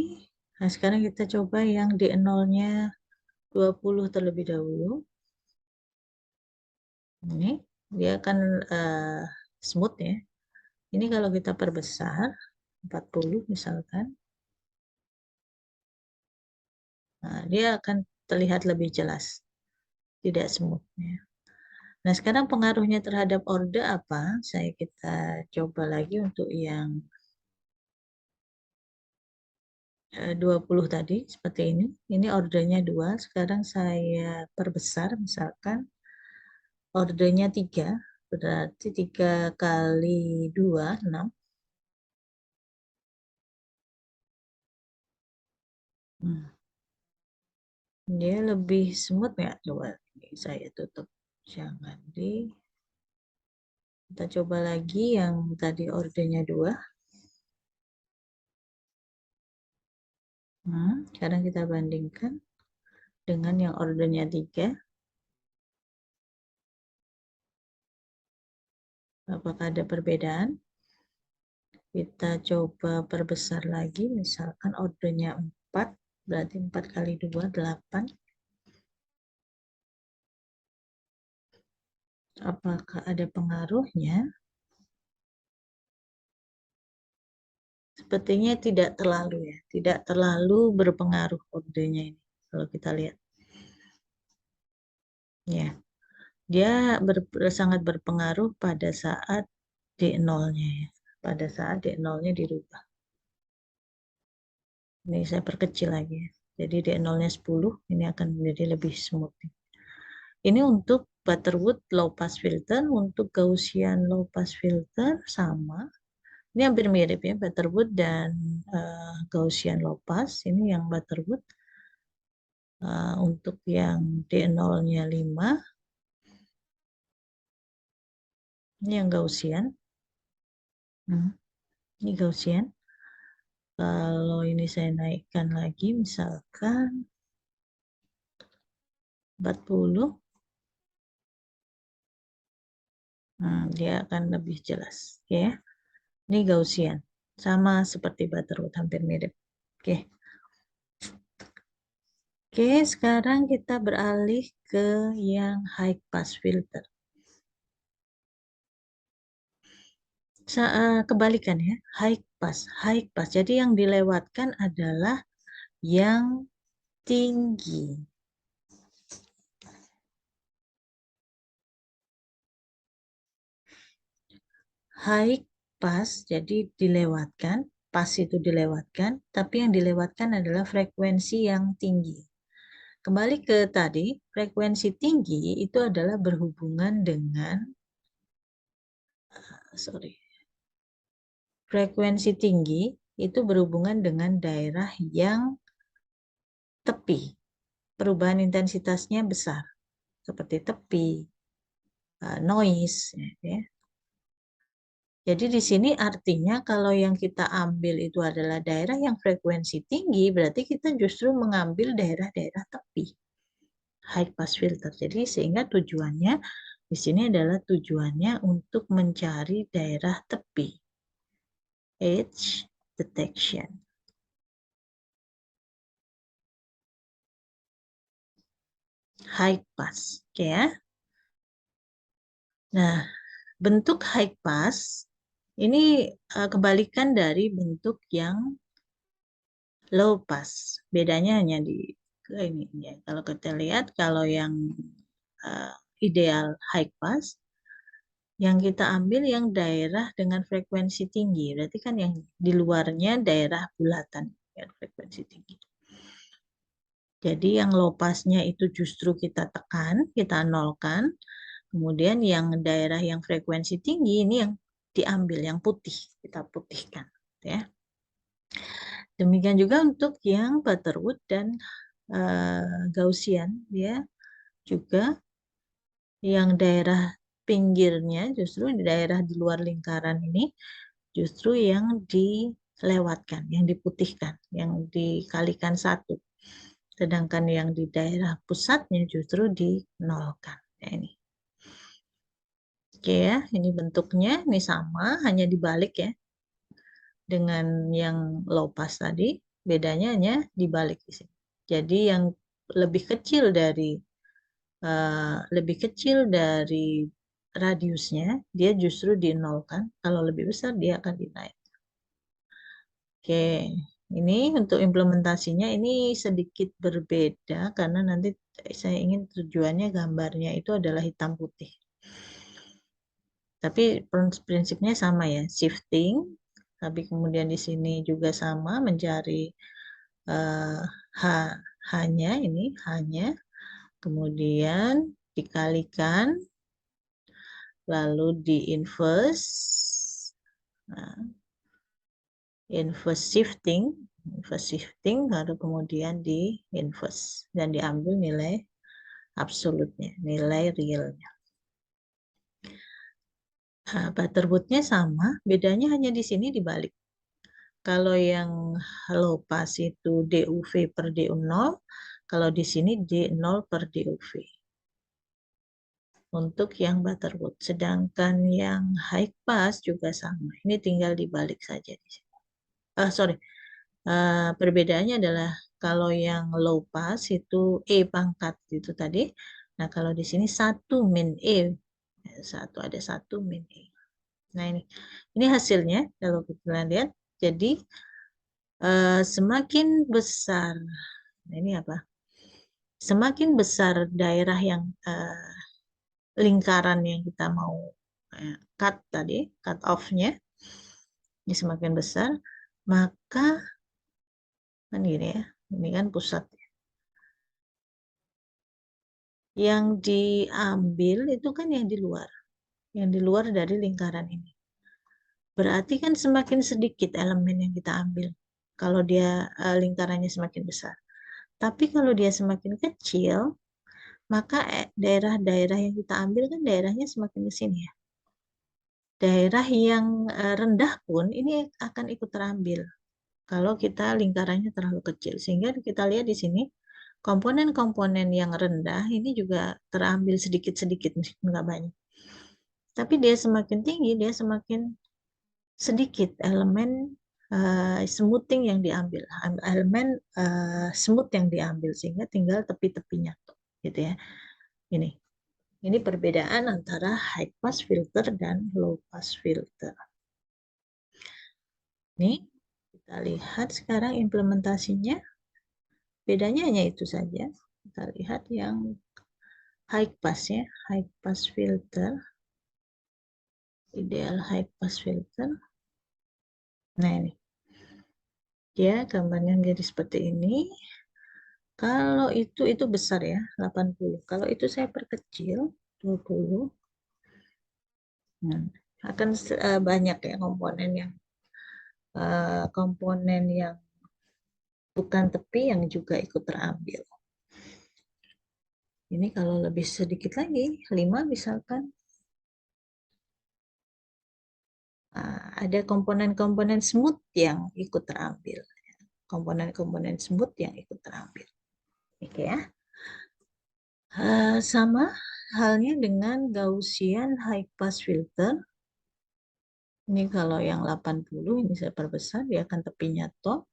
nah sekarang kita coba yang D0-nya 20 terlebih dahulu. Ini, dia akan smooth ya. Ini kalau kita perbesar, 40 misalkan, nah, dia akan terlihat lebih jelas. Tidak smooth ya. Nah, sekarang pengaruhnya terhadap orde apa? Kita coba lagi untuk yang 20 tadi, seperti ini. Ini ordenya 2, sekarang saya perbesar, misalkan ordenya 3, berarti 3 kali 2, 6. Dia lebih smooth nggak? Coba ini saya tutup. Jangan di... Kita coba lagi yang tadi ordenya 2. Sekarang kita bandingkan dengan yang ordernya 3. Apakah ada perbedaan? Kita coba perbesar lagi, misalkan ordernya 4, berarti 4 kali 2, 8. Apakah ada pengaruhnya? Sepertinya tidak terlalu ya, tidak terlalu berpengaruh ordernya ini. Kalau kita lihat. Ya, dia sangat berpengaruh pada saat D0-nya ya. Pada saat D0-nya dirubah. Ini saya perkecil lagi ya. Jadi D0-nya 10, ini akan menjadi lebih smooth. Ini untuk Butterwood low pass filter, untuk Gaussian low pass filter sama. Ini hampir mirip ya, Butterwood dan Gaussian low pass. Ini yang Butterwood. Untuk yang D0-nya 5. Ini yang Gaussian. Ini Gaussian. Kalau ini saya naikkan lagi, misalkan 40. Dia akan lebih jelas. Ya. Ini Gaussian. Sama seperti Butterwood, hampir mirip. Oke. Oke, sekarang kita beralih ke yang high pass filter. Kebalikan ya, high pass, high pass. Jadi yang dilewatkan adalah yang tinggi. High pass, jadi dilewatkan, pass itu dilewatkan, tapi yang dilewatkan adalah frekuensi yang tinggi. Kembali ke tadi, frekuensi tinggi itu adalah berhubungan dengan, sorry, frekuensi tinggi itu berhubungan dengan daerah yang tepi. Perubahan intensitasnya besar, seperti tepi, noise, ya. Jadi di sini artinya kalau yang kita ambil itu adalah daerah yang frekuensi tinggi, berarti kita justru mengambil daerah-daerah tepi, high pass filter. Jadi sehingga tujuannya di sini adalah tujuannya untuk mencari daerah tepi, edge detection. High pass, oke ya. Nah, bentuk high pass ini kebalikan dari bentuk yang low pass. Bedanya hanya di ini ya. Kalau kita lihat, kalau yang ideal high pass, yang kita ambil yang daerah dengan frekuensi tinggi. Berarti kan yang di luarnya daerah bulatan, ya, frekuensi tinggi. Jadi yang low passnya itu justru kita tekan, kita nolkan. Kemudian yang daerah yang frekuensi tinggi ini yang diambil, yang putih, kita putihkan. Ya. Demikian juga untuk yang Butterwood dan Gaussian, ya juga yang daerah pinggirnya justru di daerah di luar lingkaran ini justru yang dilewatkan, yang diputihkan, yang dikalikan satu. Sedangkan yang di daerah pusatnya justru dinolkan. Nah, ini. Oke ya, ini bentuknya ini sama, hanya dibalik ya. Dengan yang low pass tadi, bedanya hanya dibalik di sini. Jadi yang lebih kecil dari radiusnya, dia justru dinolkan. Kalau lebih besar, dia akan dinaik. Oke, ini untuk implementasinya ini sedikit berbeda karena nanti saya ingin tujuannya gambarnya itu adalah hitam putih. Tapi prinsipnya sama ya, shifting. Tapi kemudian di sini juga sama mencari uh, H, hanya ini, hanya. Kemudian dikalikan, lalu di-inverse. Nah, inverse shifting, lalu kemudian di-inverse. Dan diambil nilai absolutnya, nilai realnya. Nah, Butterwoodnya sama, bedanya hanya di sini dibalik. Kalau yang low pass itu DUV per DU0, kalau di sini D0 per DUV. Untuk yang Butterwood. Sedangkan yang high pass juga sama. Ini tinggal dibalik saja di sini. Sorry. Perbedaannya adalah kalau yang low pass itu E pangkat itu tadi. Nah, kalau di sini 1 min E. Ada 1 min E. Nah, ini hasilnya kalau kita lihat. Jadi semakin besar, nah ini apa? Semakin besar daerah yang lingkaran yang kita mau cut tadi, cut off-nya, ini semakin besar, maka kan gini ya, ini kan pusat. Yang diambil itu kan yang di luar dari lingkaran ini. Berarti kan semakin sedikit elemen yang kita ambil kalau dia lingkarannya semakin besar. Tapi kalau dia semakin kecil, maka daerah-daerah yang kita ambil kan daerahnya semakin ke sini ya. Daerah yang rendah pun ini akan ikut terambil kalau kita lingkarannya terlalu kecil. Sehingga kita lihat di sini komponen-komponen yang rendah ini juga terambil sedikit-sedikit, nggak banyak. Tapi dia semakin tinggi, dia semakin sedikit elemen smoothing yang diambil, elemen smooth yang diambil, sehingga tinggal tepi-tepinya, gitu ya. Ini perbedaan antara high pass filter dan low pass filter. Nih, kita lihat sekarang implementasinya. Bedanya hanya itu saja. Kita lihat yang high pass ya, high pass filter, ideal high pass filter. Nah ini, dia gambarnya menjadi seperti ini. Kalau itu besar ya, 80. Kalau itu saya perkecil, 20. Nah, akan banyak ya komponen yang bukan tepi yang juga ikut terambil. Ini kalau lebih sedikit lagi, 5 misalkan, ada komponen-komponen smooth yang ikut terambil. Komponen-komponen smooth yang ikut terambil. Oke ya. Sama halnya dengan Gaussian high pass filter. Ini kalau yang 80, ini saya perbesar, dia akan tepinya top.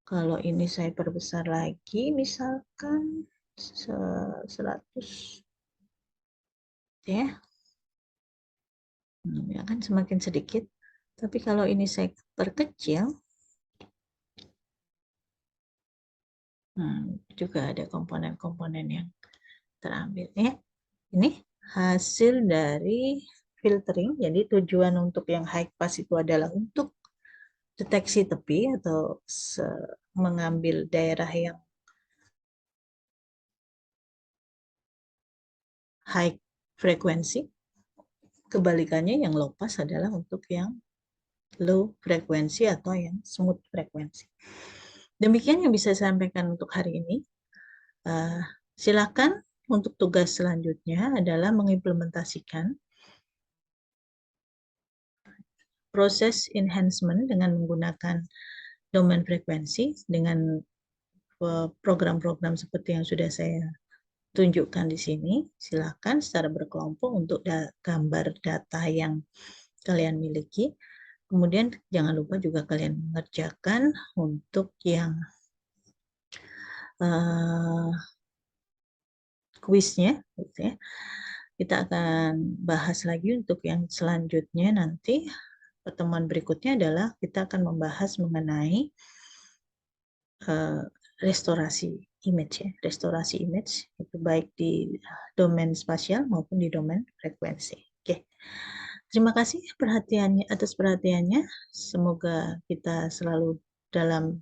Kalau ini saya perbesar lagi, misalkan 100. Ya, ya kan semakin sedikit. Tapi kalau ini saya perkecil, juga ada komponen-komponen yang terambil. Ya, ini hasil dari filtering. Jadi tujuan untuk yang high pass itu adalah untuk deteksi tepi atau mengambil daerah yang high frekuensi. Kebalikannya yang low pass adalah untuk yang low frekuensi atau yang smooth frekuensi. Demikian yang bisa saya sampaikan untuk hari ini. Silakan untuk tugas selanjutnya adalah mengimplementasikan proses enhancement dengan menggunakan domain frekuensi dengan program-program seperti yang sudah saya tunjukkan di sini. Silakan secara berkelompok untuk gambar data yang kalian miliki. Kemudian jangan lupa juga kalian mengerjakan untuk yang kuisnya, gitu ya. Kita akan bahas lagi untuk yang selanjutnya nanti. Pertemuan berikutnya adalah kita akan membahas mengenai restorasi image ya, restorasi image itu baik di domain spasial maupun di domain frekuensi. Oke. Terima kasih atas perhatiannya. Semoga kita selalu dalam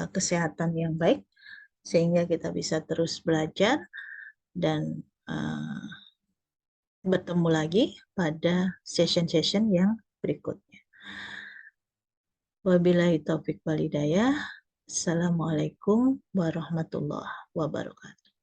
kesehatan yang baik sehingga kita bisa terus belajar dan bertemu lagi pada session-session yang berikutnya. Wabillahi taufik walhidayah. Assalamualaikum warahmatullahi wabarakatuh.